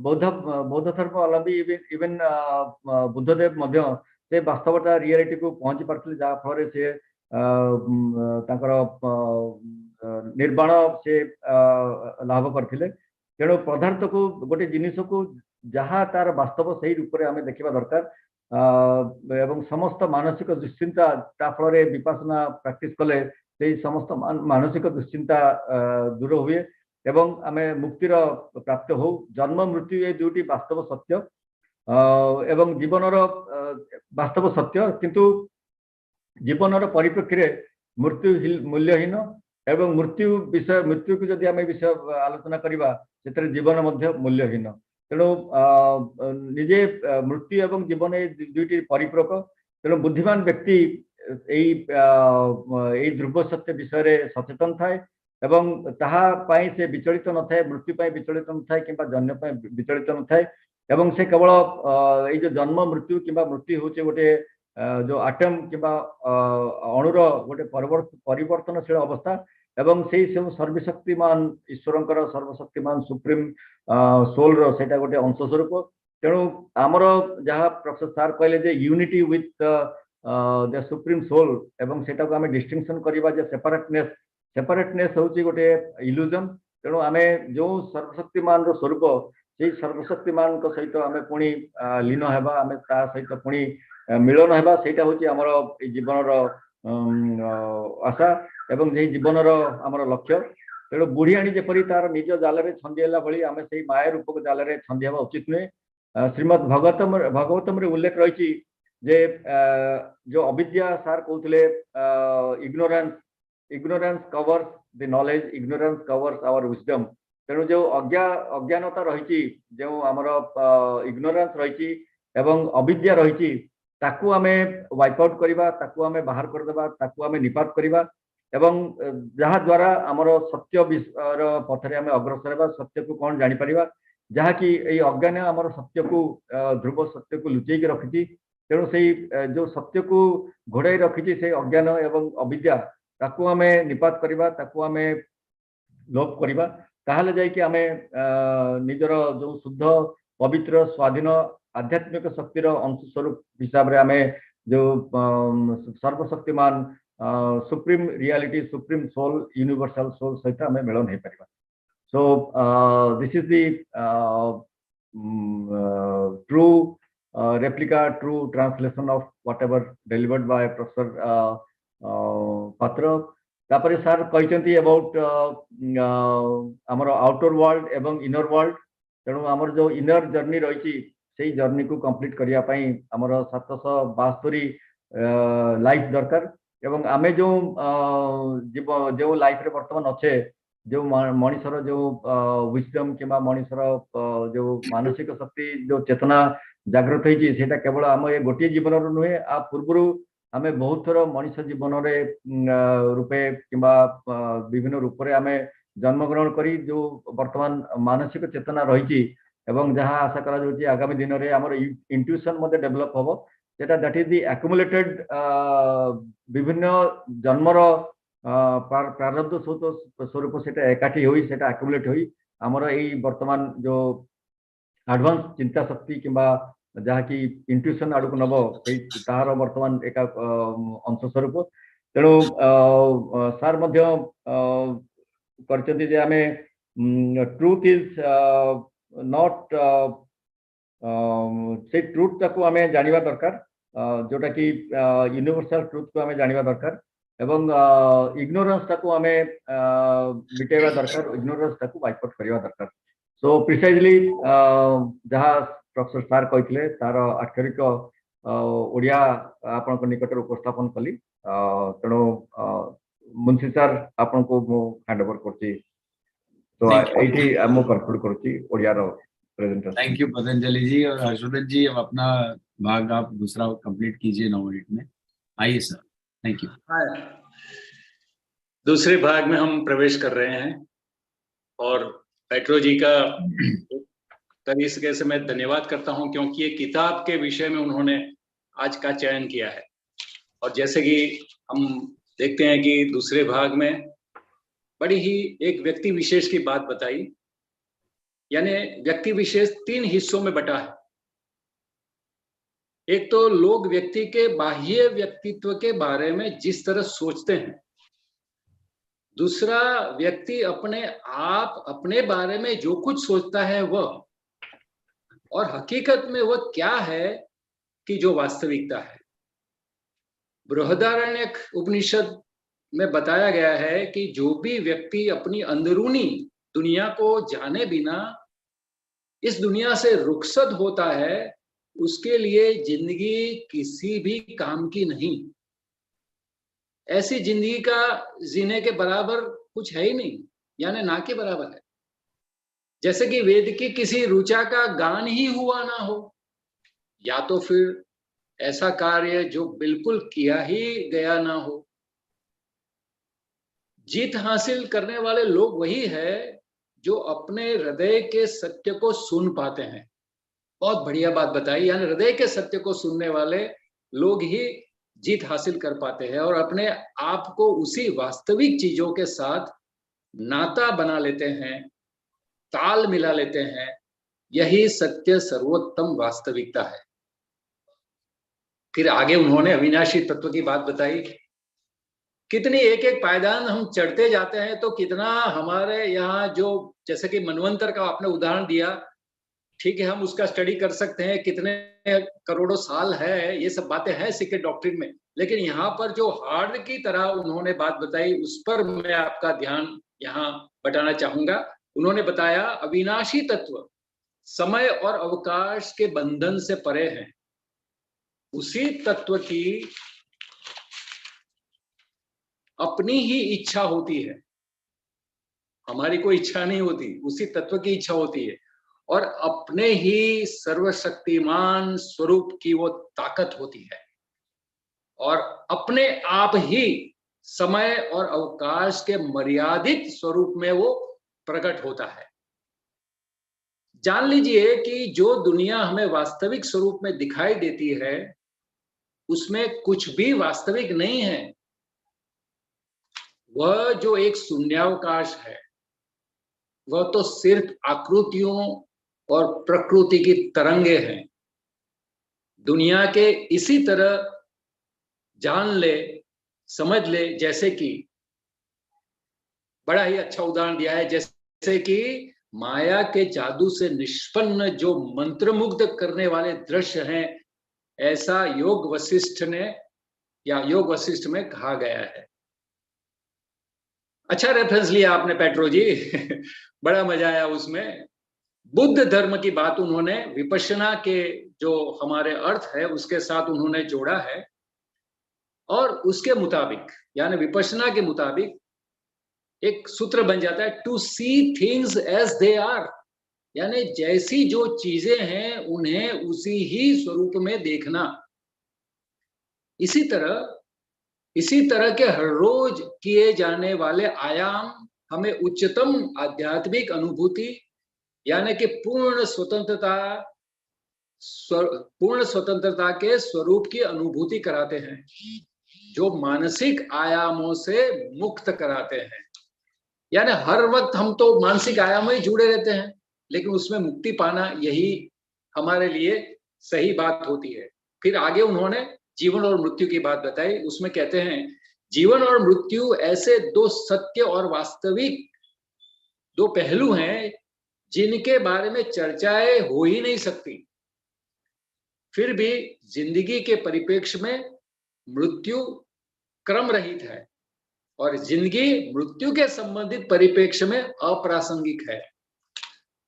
बौद्ध धर्म अवलंबी इवन बुद्धदेव मध्य से वास्तवता रियलिटी को पहुंची पारथिले जहाँ फल से निर्वाण से लाभ करथिले तेणु पदार्थ को गोटे जिनिस को जहाँ तार वास्तव सही रूप में आमे देखिबा दरकार एवं समस्त मानसिक दुश्चिंता ता फल विपासना प्रैक्टिस कले से समस्त मानसिक दुश्चिंता दूर हुए एवं आमे मुक्तिर प्राप्त हो जन्म मृत्यु ये दुटी वास्तव सत्य एवं जीवनर वास्तव सत्य किंतु जीवनर परिप्रेक्षी मृत्यु मूल्यहीन एवं मृत्यु विषय मृत्यु को जदि आम विषय आलोचना करवा से जीवन मूल्यहीन तेणु निजे मृत्यु एवं जीवन ये दुईटी परिपूरक तेणु बुद्धिमान व्यक्ति यही ध्रुव सत्य विषय सचेतन थाए एवं ताहापाई से विचलित न थाए मृत्यु पाई विचलित न थाए किंबा जन्य पाई विचलित न थाए एवं से केवल ये जो जन्म मृत्यु किंबा मृत्यु होचे गोटे जो आटम किंबा अणुर गोटे परिवर्तनशील अवस्था एवं से सब सर्वशक्तिमान ईश्वरंकर सर्वशक्तिमान सुप्रीम सोल रो सेटा गोटे अंश स्वरूप तेणु आमर जहाँ प्रोफेसर सार कहले जे unity with the supreme soul एवं सेटा को आमे डिस्टिंक्शन करबा जे सेपरेटनेस होची गोटे इल्यूजन। तेणु आमे जो सर्वशक्तिमान रो स्वरूप से सर्वशक्तिमान को सहित आमे पुणी लीन हेबा, आमे ता सहित पुणी मिलन हेबा, सेटा होची हमर जीवन रो आशा एवं जे जीवन रो हमर लक्ष्य। तेणु बुढ़ियाणी जेपरी तार निज जाल रे छंदिला भली आमे सेई माया रूप को जाल रे छंदी हेबा उचित नुहे। श्रीमद् भागवतम रे उल्लेख रही जे जो अविद्या सार कहते ignorance covers the knowledge, ignorance covers our wisdom। तेणु जो अज्ञानता रही जो आमर ignorance रही एवं अविद्या रही ताकू आमे वाइप आउट करबा, ताकू आमे बाहर कर देबा, ताकू आमे निपात करबा एवं जहा द्वारा आमर सत्य पथरे आमे अग्रसर हेबा, सत्य को कौन जानि परिबा जहा कि ए अज्ञान आमर सत्य को ध्रुव सत्य को लुचेक रखी। तेणु से जो सत्य को घोड़ाई रखी से अज्ञान एवं अविद्या ताकू आमे निपात करबा, ताकू आमे लोप करबा, ताहले जाय कि आमे निजर जो शुद्ध पवित्र स्वाधीन आध्यात्मिक शक्तिर अंश स्वरूप हिसाब रे आमे जो सर्वशक्तिमान supreme reality, supreme soul, universal soul सहित आमे मिलन हे परिबा। So this is the true replica, true translation of whatever delivered by Professor Patro। तापरे सर कहते about आमर आउटर वर्ल्ड एवं इनर वर्ल्ड। तेणु आमर जो इनर जर्नी रही से जर्नी को कंप्लीट करिया पई आमर 772 लाइफ दरकार एवं आमे जो जो लाइफ रे वर्तमान अच्छे जो मनीषर जो विजडम किंबा मनीषर जो मानसिक शक्ति जो चेतना जागृत होती है केवल आम ये गोटे जीवन नुहे आ पूर्व आमे बहुत थर मनीष जीवन रूपे किंबा विभिन्न रूप से आमे जन्मग्रहण करी जो वर्तमान मानसिक चेतना रही एवं जहाँ आशा करा आगामी दिन में आमर इंट्यूशन मध्य डेभलप हम सेटा दैट इज द एक्युमुलेटेड विभिन्न जन्मर प्रारब्ध स्वरूप से एकाठी हुई सेटा एक्युमुलेट हुई आमर यही वर्तमान जो एडवांस चिंता शक्ति किंबा जहाँ कि इंट्यूशन आड़ को नब तार वर्तमान एक अंश स्वरूप। तेणु सार करते आमे ट्रूथ इज नॉट से ट्रूथ टाको आमे जानिबा दरकार जोटा कि यूनिवर्सल ट्रूथ को आमे जानिबा दरकार एवं इग्नोरेंस टाको आमे मिटेबा दरकार, इग्नोरेंस टाको वाइप आउट करबा दरकार। सो प्रिसाइजली जहाँ प्रोफेसर सार कहते तार आक्षरिक ओडिया आपण निकट उपस्थापन कली। तेणु मुंशी सार आपण को मु हैंड ओवर करछि। तो एठी हम कंक्लूड करछि ओडिया रो प्रेजेंटेशन। थैंक यू पतंजलि जी। और हर्षवर्धन जी अब अपना भाग आप दूसरा कंप्लीट कीजिए 9 मिनट में। आइए सर। Thank you. दूसरे भाग में हम प्रवेश कर रहे हैं और पैट्रो जी का तरीके से मैं धन्यवाद करता हूं क्योंकि ये किताब के विषय में उन्होंने आज का चयन किया है। और जैसे कि हम देखते हैं कि दूसरे भाग में बड़ी ही एक व्यक्ति विशेष की बात बताई, यानी व्यक्ति विशेष 3 हिस्सों में बटा है। एक तो लोग व्यक्ति के बाह्य व्यक्तित्व के बारे में जिस तरह सोचते हैं, दूसरा व्यक्ति अपने आप अपने बारे में जो कुछ सोचता है वह, और हकीकत में वह क्या है कि जो वास्तविकता है। बृहदारण्यक उपनिषद में बताया गया है कि जो भी व्यक्ति अपनी अंदरूनी दुनिया को जाने बिना इस दुनिया से रुखसत होता है उसके लिए जिंदगी किसी भी काम की नहीं। ऐसी जिंदगी का जीने के बराबर कुछ है ही नहीं, यानी ना के बराबर है। जैसे कि वेद की किसी ऋचा का गान ही हुआ ना हो, या तो फिर ऐसा कार्य जो बिल्कुल किया ही गया ना हो। जीत हासिल करने वाले लोग वही है जो अपने हृदय के सत्य को सुन पाते हैं। बहुत बढ़िया बात बताई, यानी हृदय के सत्य को सुनने वाले लोग ही जीत हासिल कर पाते हैं और अपने आप को उसी वास्तविक चीजों के साथ नाता बना लेते हैं, ताल मिला लेते हैं यही सत्य सर्वोत्तम वास्तविकता है। फिर आगे उन्होंने अविनाशी तत्व की बात बताई। कितनी एक एक पायदान हम चढ़ते जाते हैं तो कितना हमारे यहाँ जो, जैसे कि मनवंतर का आपने उदाहरण दिया, ठीक है, हम उसका स्टडी कर सकते हैं, कितने करोड़ों साल है, ये सब बातें हैं सीक्रेट डॉक्ट्रिन में, लेकिन यहाँ पर जो हार्ड की तरह उन्होंने बात बताई उस पर मैं आपका ध्यान यहाँ बटाना चाहूंगा। उन्होंने बताया अविनाशी तत्व समय और अवकाश के बंधन से परे है। उसी तत्व की अपनी ही इच्छा होती है, हमारी कोई इच्छा नहीं होती, उसी तत्व की इच्छा होती है, और अपने ही सर्वशक्तिमान स्वरूप की वो ताकत होती है, और अपने आप ही समय और अवकाश के मर्यादित स्वरूप में वो प्रकट होता है। जान लीजिए कि जो दुनिया हमें वास्तविक स्वरूप में दिखाई देती है उसमें कुछ भी वास्तविक नहीं है। वह जो एक शून्यावकाश है वह तो सिर्फ आकृतियों और प्रकृति की तरंगे हैं। दुनिया के इसी तरह जान ले, समझ ले, जैसे कि बड़ा ही अच्छा उदाहरण दिया है, जैसे कि माया के जादू से निष्पन्न जो मंत्रमुग्ध करने वाले दृश्य हैं, ऐसा योग वशिष्ठ ने या योग वशिष्ठ में कहा गया है। अच्छा रेफरेंस लिया आपने पैट्रो जी बड़ा मजा आया उसमें। बुद्ध धर्म की बात उन्होंने विपश्यना के जो हमारे अर्थ है उसके साथ उन्होंने जोड़ा है, और उसके मुताबिक यानी विपश्यना के मुताबिक एक सूत्र बन जाता है to see things as they are, यानी जैसी जो चीजें हैं उन्हें उसी ही स्वरूप में देखना। इसी तरह के हर रोज किए जाने वाले आयाम हमें उच्चतम आध्यात्मिक अनुभूति यानी कि पूर्ण स्वतंत्रता के स्वरूप की अनुभूति कराते हैं, जो मानसिक आयामों से मुक्त कराते हैं। यानी हर वक्त हम तो मानसिक आयामों ही जुड़े रहते हैं, लेकिन उसमें मुक्ति पाना यही हमारे लिए सही बात होती है। फिर आगे उन्होंने जीवन और मृत्यु की बात बताई। उसमें कहते हैं जीवन और मृत्यु ऐसे दो सत्य और वास्तविक दो पहलू हैं जिनके बारे में चर्चाएं हो ही नहीं सकती। फिर भी जिंदगी के परिप्रेक्ष्य में मृत्यु क्रम रहित है और जिंदगी मृत्यु के संबंधित परिप्रेक्ष्य में अप्रासंगिक है।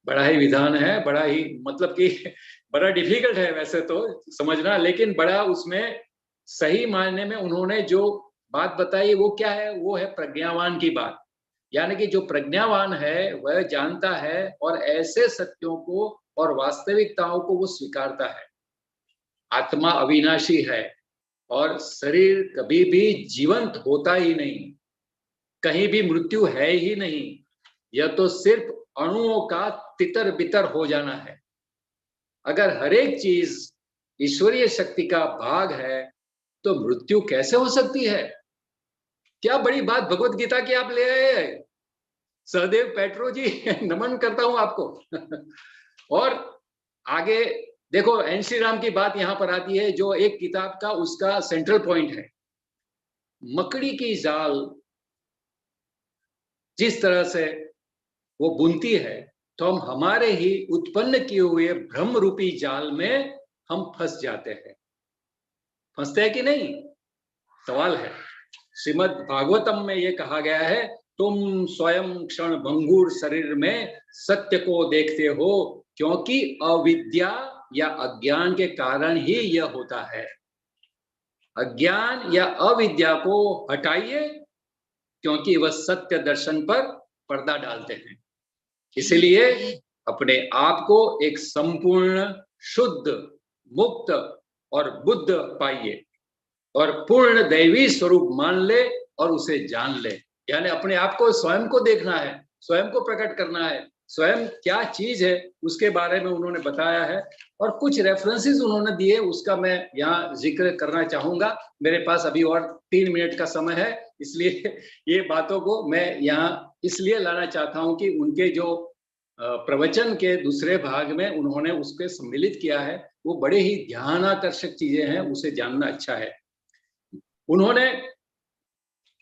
बड़ा ही विधान है, बड़ा ही मतलब कि बड़ा डिफिकल्ट है वैसे तो समझना, लेकिन बड़ा उसमें सही मायने में उन्होंने जो बात बताई वो क्या है, वो है प्रज्ञावान की बात। यानी कि जो प्रज्ञावान है वह जानता है और ऐसे सत्यों को और वास्तविकताओं को वो स्वीकारता है। आत्मा अविनाशी है और शरीर कभी भी जीवंत होता ही नहीं, कहीं भी मृत्यु है ही नहीं, यह तो सिर्फ अणुओं का तितर बितर हो जाना है। अगर हर एक चीज ईश्वरीय शक्ति का भाग है तो मृत्यु कैसे हो सकती है? क्या बड़ी बात भगवत गीता की आप ले आए सहदेव पैट्रो जी, नमन करता हूं आपको और आगे देखो एन श्रीराम की बात यहां पर आती है जो एक किताब का उसका सेंट्रल पॉइंट है। मकड़ी की जाल जिस तरह से वो बुनती है तो हम हमारे ही उत्पन्न किए हुए भ्रम रूपी जाल में हम फंस जाते हैं। फंसते हैं कि नहीं, सवाल है। श्रीमद् भागवतम में ये कहा गया है तुम स्वयं क्षण भंगुर शरीर में सत्य को देखते हो क्योंकि अविद्या या अज्ञान के कारण ही यह होता है। अज्ञान या अविद्या को हटाइए क्योंकि वह सत्य दर्शन पर पर्दा डालते हैं। इसलिए अपने आप को एक संपूर्ण शुद्ध मुक्त और बुद्ध पाइए और पूर्ण दैवी स्वरूप मान ले और उसे जान ले। यानी अपने आप को स्वयं को देखना है, स्वयं को प्रकट करना है, स्वयं क्या चीज है उसके बारे में उन्होंने बताया है और कुछ रेफरेंसेस उन्होंने दिए, उसका मैं यहाँ जिक्र करना चाहूंगा। मेरे पास अभी और 3 मिनट का समय है, इसलिए ये बातों को मैं यहाँ इसलिए लाना चाहता हूँ कि उनके जो प्रवचन के दूसरे भाग में उन्होंने उसके सम्मिलित किया है, वो बड़े ही ध्यानाकर्षक चीजें हैं, उसे जानना अच्छा है। उन्होंने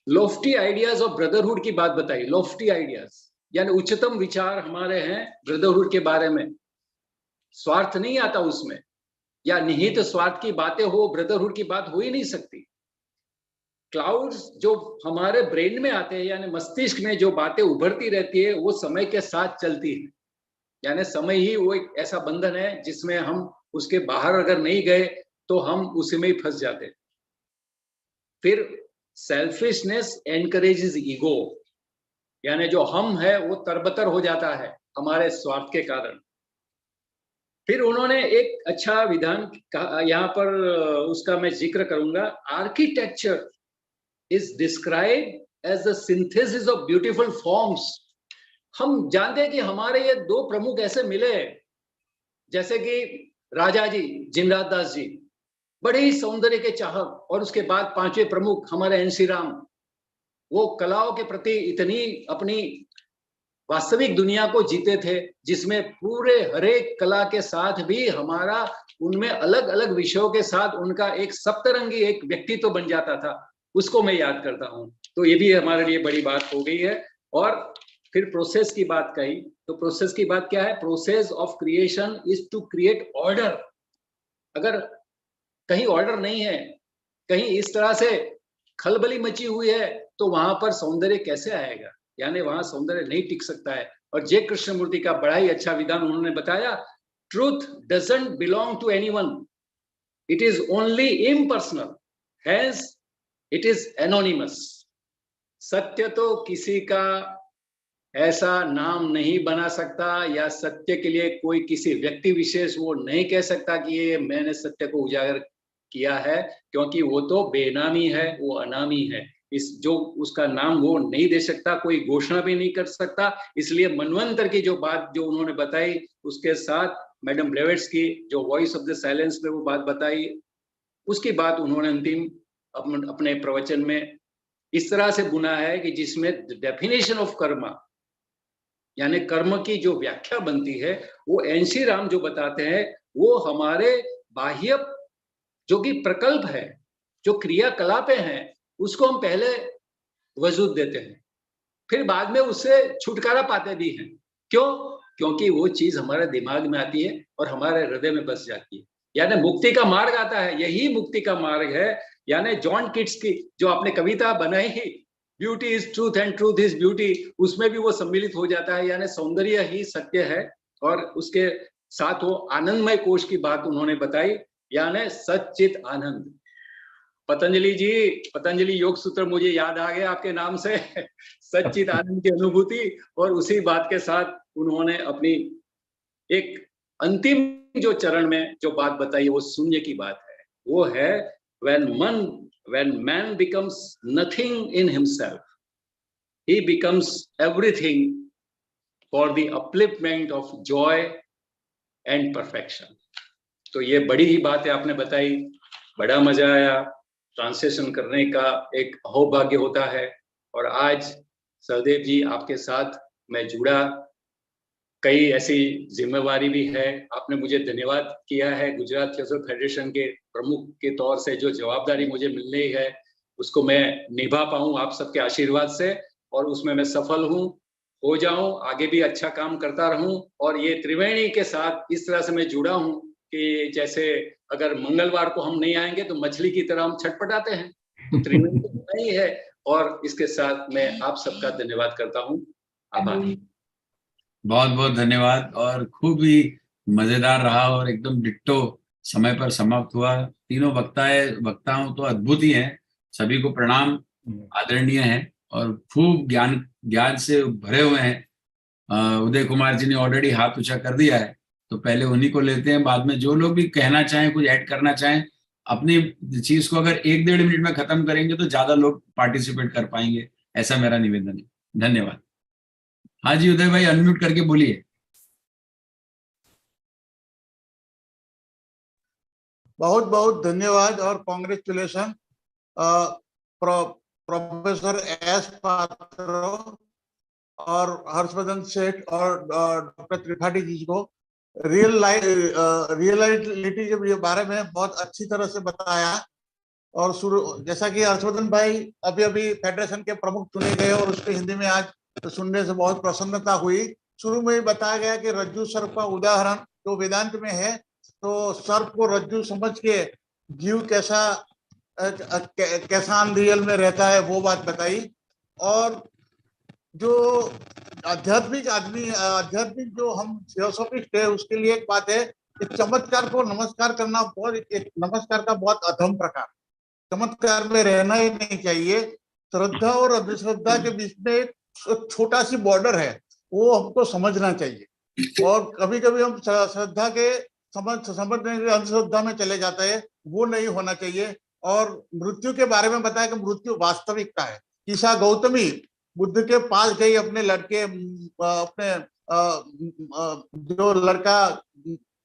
लॉफ्टी आइडियाज ऑफ ब्रदरहुड की बात बताई। लॉफ्टी आइडियाज यानी उच्चतम विचार हमारे हैं ब्रदरहुड के बारे में, स्वार्थ नहीं आता उसमें, या निहित स्वार्थ की बातें हो, ब्रदरहुड की बात हो ही नहीं सकती। क्लाउड्स जो हमारे ब्रेन में आते हैं, यानी मस्तिष्क में जो बातें उभरती रहती है, वो समय के साथ चलती है, यानी समय ही वो एक ऐसा बंधन है जिसमें हम उसके बाहर अगर नहीं गए तो हम उसी में ही फंस जाते। फिर सेल्फिशनेस एनकरेजेस ईगो, यानी जो हम है वो तरबतर हो जाता है हमारे स्वार्थ के कारण। फिर उन्होंने एक अच्छा विधान यहाँ पर उसका मैं जिक्र करूंगा। Architecture is described as the synthesis of beautiful forms. हम जानते हैं कि हमारे ये दो प्रमुख ऐसे मिले, जैसे कि राजा जी जिनराज दास जी बड़े ही सौंदर्य के चाहक, और उसके बाद पांचवें प्रमुख हमारे एन श्रीराम, वो कलाओं के प्रति इतनी अपनी वास्तविक दुनिया को जीते थे, जिसमें पूरे हरेक कला के साथ भी हमारा उनमें अलग अलग विषयों के साथ उनका एक सप्तरंगी एक व्यक्तित्व बन जाता था। उसको मैं याद करता हूँ, तो ये भी हमारे लिए बड़ी बात हो गई है। और फिर प्रोसेस की बात कही, तो प्रोसेस की बात क्या है? Process of creation is to create order. अगर कहीं ऑर्डर नहीं है, कहीं इस तरह से खलबली मची हुई है, तो वहां पर सौंदर्य कैसे आएगा? यानी वहां सौंदर्य नहीं टिक सकता है। और जय कृष्णमूर्ति का बड़ा ही अच्छा विधान उन्होंने बताया, truth doesn't belong to anyone, it is only impersonal, hence it is anonymous. सत्य तो किसी का ऐसा नाम नहीं बना सकता, या सत्य के लिए कोई किसी व्यक्ति विशेष वो नहीं कह सकता कि ये मैंने सत्य को उजागर किया है, क्योंकि वो तो बेनामी है, वो अनामी है। इस जो उसका नाम वो नहीं दे सकता, कोई घोषणा भी नहीं कर सकता। इसलिए मनवंतर की जो बात जो उन्होंने बताई, उसके साथ मैडम ब्लेवेट्स की जो वॉइस ऑफ द साइलेंस में वो बात बताई, उसकी बात उन्होंने अंतिम अपने प्रवचन में इस तरह से बुना है कि जिसमें डेफिनेशन ऑफ कर्मा, यानी कर्म की जो व्याख्या बनती है, वो एन श्री राम जो बताते हैं, वो हमारे बाह्य जो कि प्रकल्प है, जो क्रियाकलापें हैं, उसको हम पहले वजूद देते हैं, फिर बाद में उससे छुटकारा पाते भी हैं। क्यों? क्योंकि वो चीज हमारे दिमाग में आती है और हमारे हृदय में बस जाती है। यानी मुक्ति का मार्ग आता है, यही मुक्ति का मार्ग है। यानी जॉन किट्स की जो आपने कविता बनाई ही, beauty is truth and truth is beauty, उसमें भी वो सम्मिलित हो जाता है। यानी सौंदर्य ही सत्य है। और उसके साथ वो आनंदमय कोश की बात उन्होंने बताई, यानी सच्चित आनंद। पतंजलि जी, पतंजलि योग सूत्र मुझे याद आ गया आपके नाम से, सच्चित आनंद की अनुभूति। और उसी बात के साथ उन्होंने अपनी एक अंतिम जो चरण में जो बात बताई, वो शून्य की बात है। वो है when man becomes nothing in himself, he becomes everything for the upliftment of joy and perfection। तो ये बड़ी ही बात है आपने बताई, बड़ा मजा आया। ट्रांसलेशन करने का एक अहोभाग्य होता है। और आज सहदेव जी आपके साथ मैं जुड़ा, कई ऐसी जिम्मेवारी भी है। आपने मुझे धन्यवाद किया है, गुजरात थियोसॉफी फेडरेशन के प्रमुख के तौर से जो जवाबदारी मुझे मिल रही है, उसको मैं निभा पाऊं आप सबके आशीर्वाद से, और उसमें मैं सफल हूं, हो जाऊं, आगे भी अच्छा काम करता रहूं। और ये त्रिवेणी के साथ इस तरह से मैं जुड़ा हूं कि जैसे अगर मंगलवार को हम नहीं आएंगे तो मछली की तरह हम छटपटाते हैं, तो त्रिवेणी तो नहीं है। और इसके साथ मैं आप सबका धन्यवाद करता हूं। आभार। बहुत बहुत धन्यवाद। और खूब ही मजेदार रहा और एकदम डिट्टो समय पर समाप्त हुआ। तीनों वक्ताओं तो अद्भुत ही हैं, सभी को प्रणाम, आदरणीय हैं और खूब ज्ञान से भरे हुए हैं। उदय कुमार जी ने ऑलरेडी हाथ ऊंचा कर दिया है, तो पहले उन्हीं को लेते हैं। बाद में जो लोग भी कहना चाहें, कुछ ऐड करना चाहें, अपनी चीज को अगर 1-1.5 मिनट में खत्म करेंगे तो ज्यादा लोग पार्टिसिपेट कर पाएंगे, ऐसा मेरा निवेदन है। धन्यवाद। हाँ जी उदय भाई, अनम्यूट करके बोलिए। बहुत बहुत धन्यवाद और कांग्रेचुलेशन प्रोफेसर एस पात्रो और हर्षवर्धन सेठ और डॉक्टर त्रिपाठी जी को रियलिटी के बारे में बहुत अच्छी तरह से बताया। और शुरू जैसा कि हर्षवर्धन भाई अभी अभी फेडरेशन के प्रमुख चुने गए और उसके हिंदी में आज सुनने से बहुत प्रसन्नता हुई। शुरू में ही बताया गया कि रज्जु सर्प का उदाहरण जो वेदांत में है, तो सर्प को रज्जु समझ के जीव कैसा अनरियल में रहता है वो बात बताई। और जो आध्यात्मिक जो हम थियोसॉफिस्ट है उसके लिए एक बात है कि चमत्कार को नमस्कार करना नमस्कार का बहुत अधम प्रकार, चमत्कार में रहना ही नहीं चाहिए। श्रद्धा और अंधश्रद्धा के बीच में एक छोटा सी बॉर्डर है, वो हमको समझना चाहिए। और कभी कभी हम श्रद्धा के समझने के अंधश्रद्धा में चले जाते हैं, वो नहीं होना चाहिए। और मृत्यु के बारे में बताया कि मृत्यु वास्तविकता है। ईशा गौतमी बुद्ध के पास गई, अपने लड़के अपने जो लड़का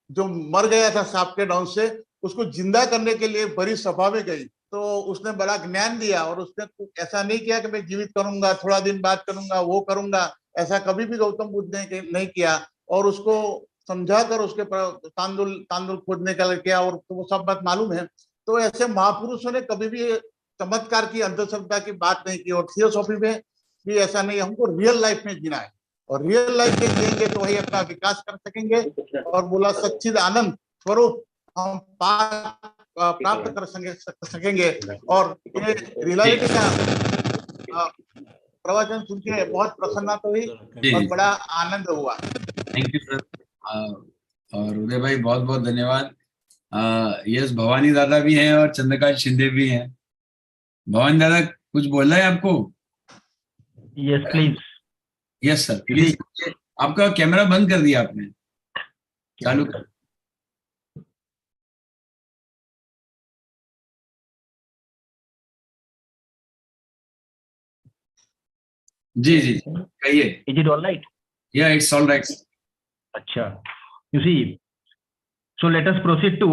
जो मर गया था सांप के डंक से, उसको जिंदा करने के लिए बड़ी सभा में गई, तो उसने बड़ा ज्ञान दिया। और उसने ऐसा नहीं किया कि मैं जीवित करूंगा, थोड़ा दिन बाद करूंगा, वो करूंगा, ऐसा कभी भी गौतम बुद्ध ने नहीं किया। और उसको समझाकर उसके तांदुल खोदने का किया, और तो वो सब बात मालूम है। तो ऐसे महापुरुषों ने कभी भी चमत्कार की अंधश्रद्धा की बात नहीं की। और थियोसॉफी में भी ऐसा नहीं, हमको रियल लाइफ में जीना है, और रियल लाइफ में जिएंगे तो वही अपना विकास कर सकेंगे। और बोला सच्चिद आनंद स्वरूप हम प्राप्त कर सकेंगे। और ये रियलिटी का प्रवचन सुन के बहुत प्रसन्नता हुई और बड़ा आनंद हुआ। Thank you sir. और उदय भाई बहुत बहुत धन्यवाद। यस, भवानी दादा भी हैं और चंद्रकांत शिंदे भी हैं। भवानी दादा कुछ बोलना है आपको? Yes please. Yes sir please. आपका कैमरा बंद कर दिया आपने, चालू कर। जी जी कहिए। Is it all right? या इट्स ऑल राइट। अच्छा, you see, so let us proceed to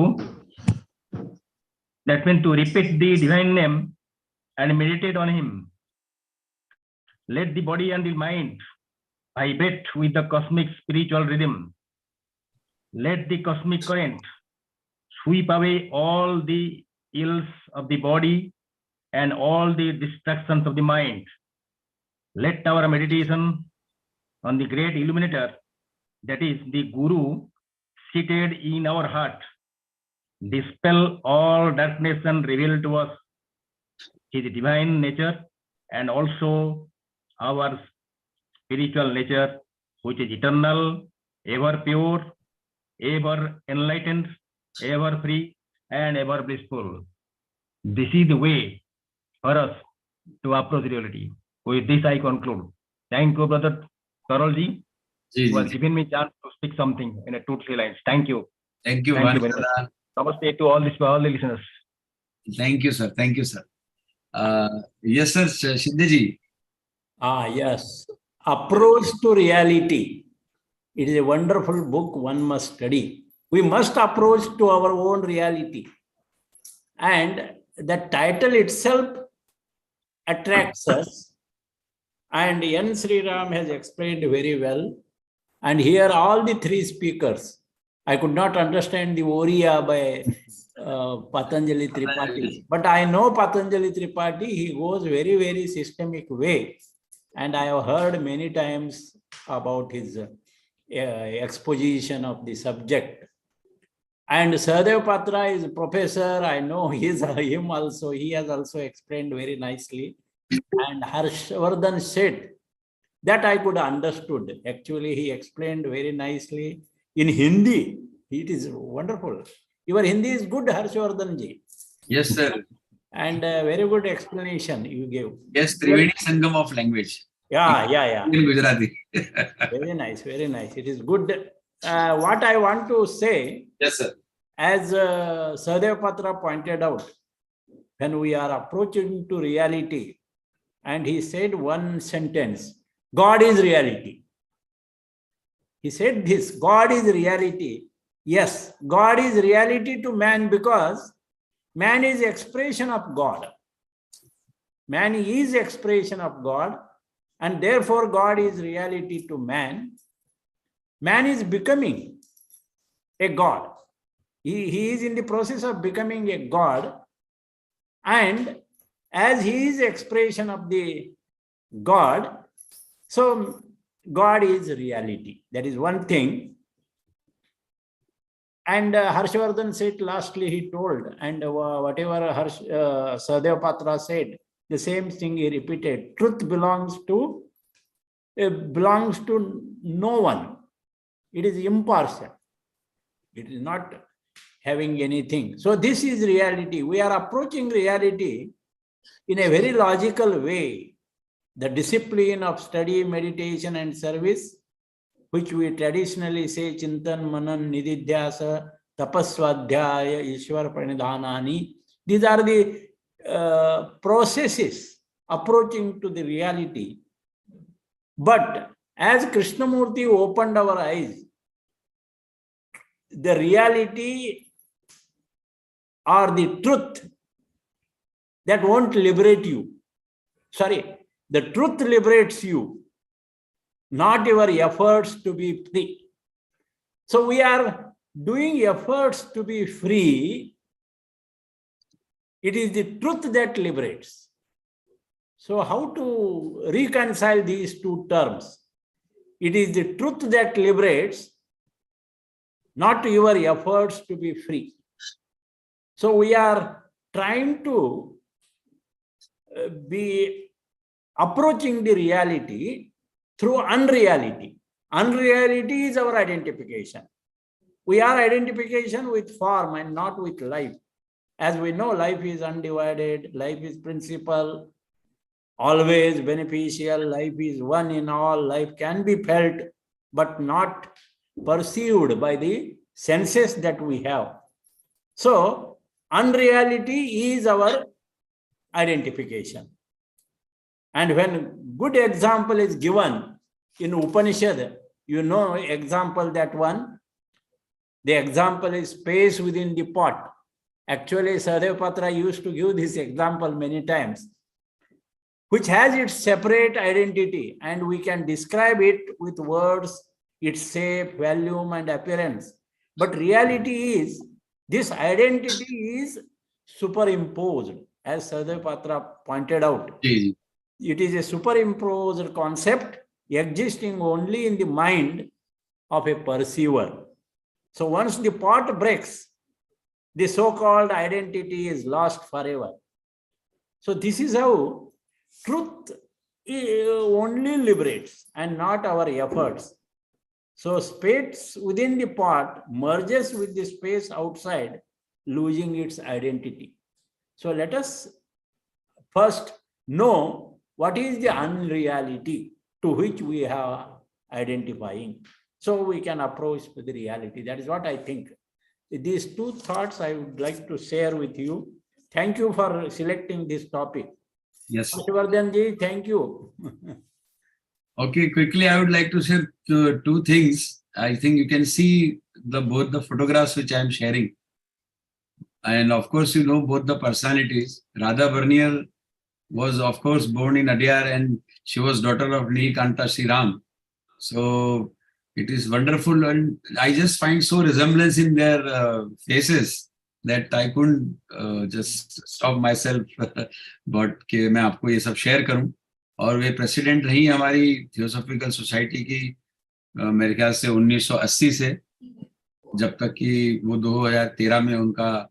that means to repeat the divine name and meditate on him. Let the body and the mind vibrate with the cosmic spiritual rhythm. Let the cosmic current sweep away all the ills of the body and all the distractions of the mind. Let our meditation on the great illuminator, that is the Guru, seated in our heart, dispel all darkness and reveal to us his divine nature and also our spiritual nature, which is eternal, ever pure, ever enlightened, ever free, and ever blissful. This is the way for us to approach reality. With this, I conclude. Thank you, Brother TARAL ji, who has given me chance to speak something in a 2-3 lines. Thank you. Thank you. Thank you very much. Namaste to all the listeners. Thank you, sir. Thank you, sir. Yes, sir. Shinde ji. Yes. Approach to Reality. It is a wonderful book one must study. We must approach to our own reality. And the title itself attracts us. And N. Shriram has explained very well. And here all the three speakers, I could not understand the ODIA by Patanjali Tripathi, but I know Patanjali Tripathi, he goes very, very systemic way. And I have heard many times about his exposition of the subject. And Sahadev Patra is a professor, I know him also, he has also explained very nicely. And Harshavadhan Sheth, that I could understood. Actually, he explained very nicely in Hindi. It is wonderful. Your Hindi is good, Harshavadhan ji. Yes, sir. And very good explanation you gave. Yes, Trivedi Sangam of language. Yeah. In Gujarati. Very nice, very nice. It is good. What I want to say, yes, sir. As Sahadev Patra pointed out, when we are approaching to reality, and he said one sentence, God is reality. He said this, God is reality. Yes, God is reality to man because man is expression of God. Man is expression of God. and therefore God is reality to man. Man is becoming a God. He is in the process of becoming a God, and as he is expression of the God, so God is reality. That is one thing. And Harshavadhan said, lastly he told, and whatever Sahadev Patra said, the same thing he repeated. Truth belongs to no one. It is impartial. It is not having anything. So this is reality. We are approaching reality in a very logical way. The discipline of study, meditation and service, which we traditionally say Chintan, Manan, Nididhyasa, Tapaswadhyaya, Ishwar Pranidhanani. These are the processes approaching to the reality. But as Krishnamurti opened our eyes, the reality or the truth that won't liberate you. Sorry, the truth liberates you, not your efforts to be free. So we are doing efforts to be free. It is the truth that liberates. So how to reconcile these two terms? It is the truth that liberates, not your efforts to be free. So we are trying to be approaching the reality through unreality. Unreality is our identification. We are identification with form and not with life. As we know, life is undivided, life is principle, always beneficial, life is one in all, life can be felt, but not perceived by the senses that we have. So, unreality is our identification. And when good example is given in Upanishad, you know example that one, the example is space within the pot. Actually, Sahadev Patra used to give this example many times, which has its separate identity, and we can describe it with words, its shape, volume, and appearance. But reality is, this identity is superimposed, as Sahadev Patra pointed out. It is a superimposed concept existing only in the mind of a perceiver. So once the pot breaks, the so-called identity is lost forever. So this is how truth only liberates and not our efforts. So space within the pot merges with the space outside, losing its identity. So let us first know what is the unreality to which we are identifying. So we can approach to the reality. That is what I think. These two thoughts I would like to share with you. Thank you for selecting this topic. Yes. Harshavadhan ji, thank you. Okay, quickly I would like to share two things. I think you can see both the photographs which I am sharing. And of course, you know both the personalities. Radha Bernier was of course born in Adyar, and she was daughter of Neelkanta Shriram. So it is wonderful, and I just find so resemblance in their faces that I couldn't just stop myself but कि मैं आपको ये सब share करूं. और वे president रही हमारी theosophical society की मेरे ख्याल से 1980 से, जब तक कि वो 2013 में उनका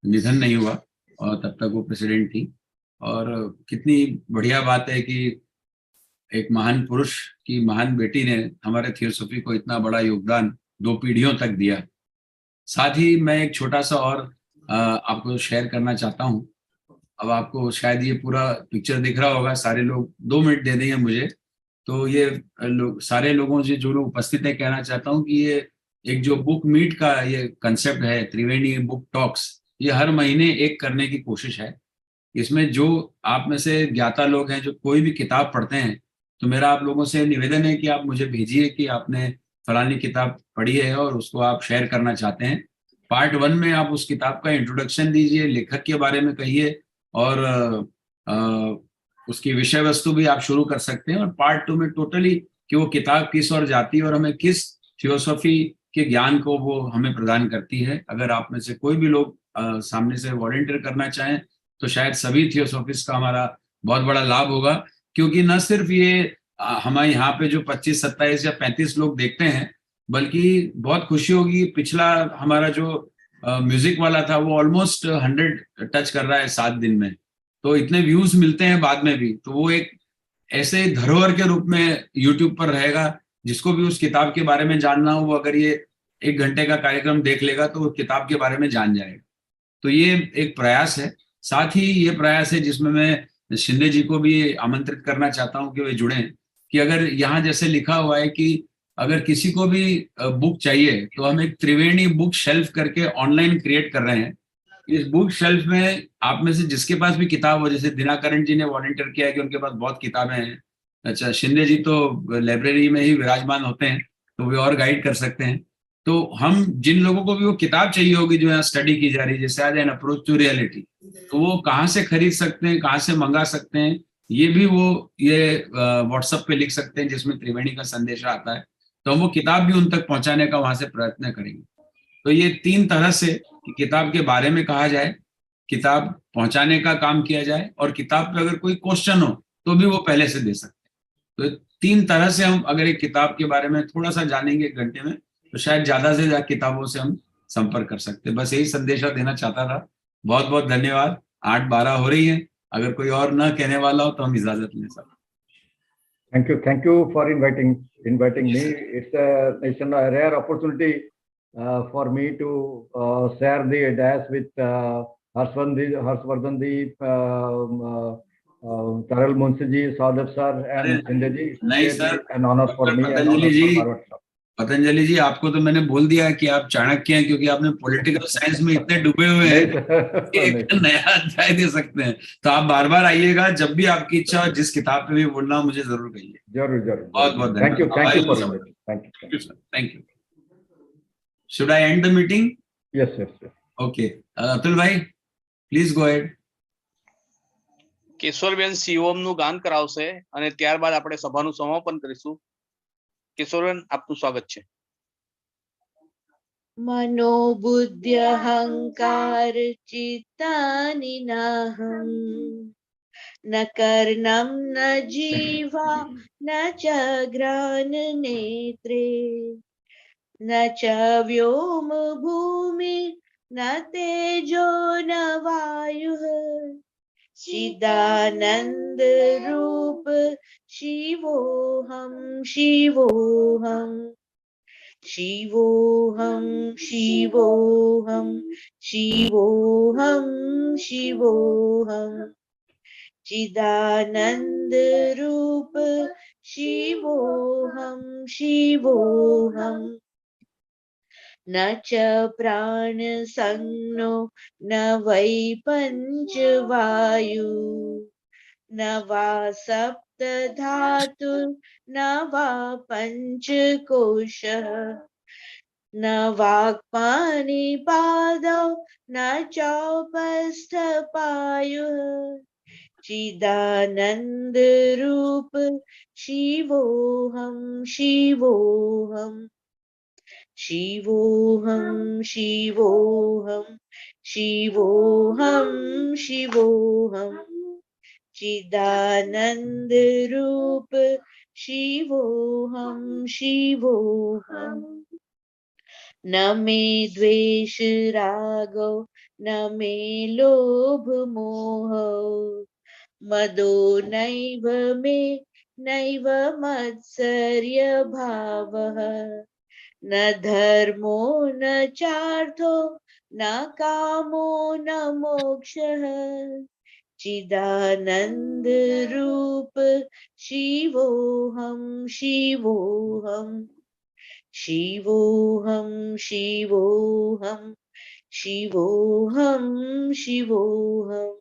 निधन नहीं हुआ, और तब तक वो प्रेसिडेंट थी. और कितनी बढ़िया बात है कि एक महान पुरुष की महान बेटी ने हमारे थियोसॉफी को इतना बड़ा योगदान 2 पीढ़ियों तक दिया. साथ ही मैं एक छोटा सा और आपको शेयर करना चाहता हूं. अब आपको शायद ये पूरा पिक्चर दिख रहा होगा, सारे लोग 2 मिनट दे देंगे मुझे, तो ये सारे लोगों से जो लोग उपस्थित है कहना चाहता हूं कि ये एक जो बुक मीट का ये कंसेप्ट है, त्रिवेणी बुक टॉक्स, ये हर महीने एक करने की कोशिश है. इसमें जो आप में से ज्ञाता लोग हैं जो कोई भी किताब पढ़ते हैं, तो मेरा आप लोगों से निवेदन है कि आप मुझे भेजिए कि आपने फलानी किताब पढ़ी है और उसको आप शेयर करना चाहते हैं. पार्ट 1 में आप उस किताब का इंट्रोडक्शन दीजिए, लेखक के बारे में कहिए, और उसकी विषय वस्तु भी आप शुरू कर सकते हैं, और पार्ट 2 में टोटली कि वो किताब किस ओर जाती है और हमें किस थियोसॉफी के ज्ञान को वो हमें प्रदान करती है। अगर आप में से कोई भी लोग सामने से वॉलंटियर करना चाहें तो शायद सभी थियोसॉफिस्ट का हमारा बहुत बड़ा लाभ होगा, क्योंकि न सिर्फ ये हमारे यहाँ पे जो 25, 27 या 35 लोग देखते हैं, बल्कि बहुत खुशी होगी, पिछला हमारा जो म्यूजिक वाला था वो ऑलमोस्ट 100 टच कर रहा है 7 दिन में, तो इतने व्यूज मिलते हैं बाद में भी, तो वो एक ऐसे धरोहर के रूप में यूट्यूब पर रहेगा। जिसको भी उस किताब के बारे में जानना हो, वो अगर ये 1 घंटे का कार्यक्रम देख लेगा तो वो किताब के बारे में जान जाएगा। तो ये एक प्रयास है। साथ ही ये प्रयास है जिसमें मैं शिंदे जी को भी आमंत्रित करना चाहता हूँ कि वे जुड़ें, कि अगर यहाँ जैसे लिखा हुआ है कि अगर किसी को भी बुक चाहिए तो हम एक त्रिवेणी बुक शेल्फ करके ऑनलाइन क्रिएट कर रहे हैं। इस बुक शेल्फ में आप में से जिसके पास भी किताब हो, जैसे दिनाकरण जी ने वॉलंटियर किया है कि उनके पास बहुत किताबें हैं, अच्छा शिंदे जी तो लाइब्रेरी में ही विराजमान होते हैं तो वे और गाइड कर सकते हैं। तो हम जिन लोगों को भी वो किताब चाहिए होगी जो यहाँ स्टडी की जा रही है, जैसे आज एन अप्रोच टू रियलिटी, तो वो कहाँ से खरीद सकते हैं, कहाँ से मंगा सकते हैं, ये भी वो ये व्हाट्सएप पे लिख सकते हैं जिसमें त्रिवेणी का संदेश आता है, तो हम वो किताब भी उन तक पहुंचाने का वहां से प्रयत्न करेंगे। तो ये 3 तरह से कि किताब के बारे में कहा जाए, किताब पहुंचाने का काम किया जाए, और किताब पे अगर कोई क्वेश्चन हो तो भी वो पहले से दे सकते हैं। तो 3 तरह से हम अगर एक किताब के बारे में थोड़ा सा जानेंगे 1 घंटे में, तो शायद ज्यादा से ज्यादा किताबों से हम संपर्क कर सकते हैं। बस यही संदेशा देना चाहता था। बहुत बहुत धन्यवाद। 8:12 हो रही है, अगर कोई और न कहने वाला हो तो हम इजाजत लें सब। Thank you for inviting me. It's a rare opportunity for me to share the dais with Harshvardhan ji, Taral Munshi ji, Sadhab sir, and Shinde ji. नहीं sir, an honor for me and Patanjali honor ji, for Harvard sir. Patanjali ji, आपको तो मैंने बोल दिया है कि आप चाणक्य हैं, क्योंकि आपने पॉलिटिकल साइंस में इतने डूबे हुए हैं कि एक नया अध्याय दे सकते हैं। तो आप बार बार आइएगा, जब भी आपकी इच्छा हो, जिस किताब पे भी बोलना हो मुझे जरूर कहिए। जरूर। बहुत बहुत Thank you for धन्यवाद। inviting. Thank you. Thank you. Should I and the meeting? Yes. Okay, Atul भाई प्लीज गो अहेड। કેશોરબેન શિવમ નું ગાન કરાવશે અને ત્યારબાદ આપણે સભાનું સમાપન કરીશું. કેશોરબેન, આપનું સ્વાગત છે. मनोबुद्ध्यहंकार चित्तानि नाहं न कर्णं न जीवा न च घ्राण नेत्रे न च व्योम भूमि न तेजो न वायुः चिदानंद रूप शिवोहम शिवोहम शिवोहम शिवोहम शिवोहम शिवोहम चिदानंद रूप शिवोहम शिवोहम न च प्राण संनो न वै पंचवायु न वा सप्त धातु न वा पंचकोशः न वाक्पाणि पादौ न चौपस्थ पायुः चिदानंद रूप शिवोहम शिवोहम शिवोहम शिवोहम शिवोहम शिवोहम चिदानंद रूप शिवोहम शिवोहम न मे द्वेष रागो न मे लोभ मोह मदो नैव मे नैव मत्सर्य भावः न धर्मो न चार्थो न कामो न मोक्षः चिदानंद रूप शिवोहम शिवोहम शिवोहम शिवोहम शिवोहम शिवोहम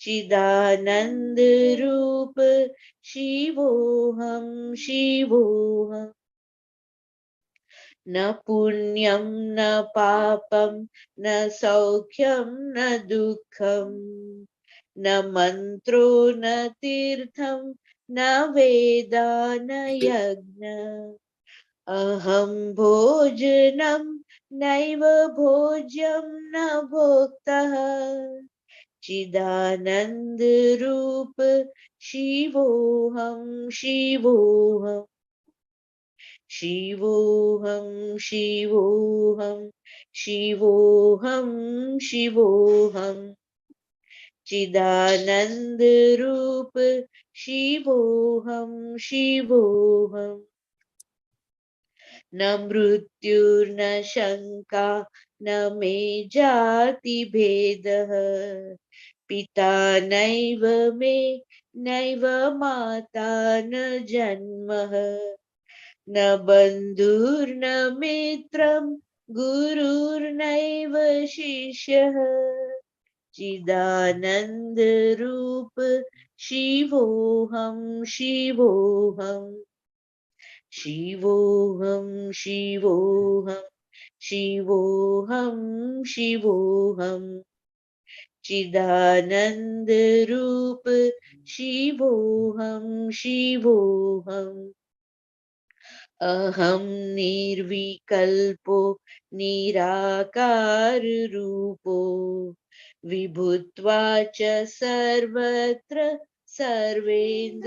चिदानंद रूप शिवोहम शिवोहम न पुण्यं न पापं न सौख्यं न दुःखं न मन्त्रो न तीर्थं न वेदा न यज्ञ अहं भोजनं नैव भोज्यं न भोक्तः चिदानंद रूप शिवोहम शिवोहम शिवोहम शिवोहम शिवोहम शिवोहम चिदानंद रूप शिवोहम शिवोहम न मृत्युर्न शंका न मे जाति भेदः पिता नैव मे नैव माता न जन्मः न बन्धुर्न मित्रं गुरुर्नैव शिष्यः चिदानन्द रूप शिवोहम शिवोहम शिवोहम शिवोहम शिवोहम शिवोहम चिदानंद रूप शिवोहम शिवोहम अहम निर्विकल्पो निराकार रूपो विभुत्वा च सर्वत्र सर्वेन्द्रियाणां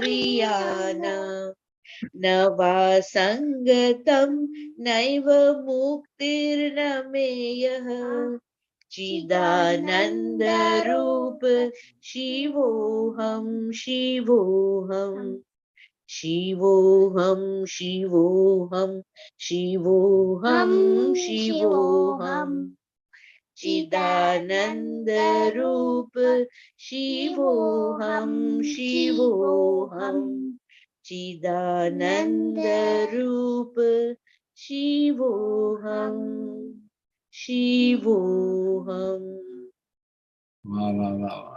न वा संगतं नैव मुक्तिर्न मेयः चिदानंद रूप शिवोहम शिवोहम शिवोहम शिवोहम शिवोहम शिवोहम चिदानंद रूप शिवोहम शिवोहम चिदानंद रूप शिवोहम शिवोहम वाह वाह वाह वाह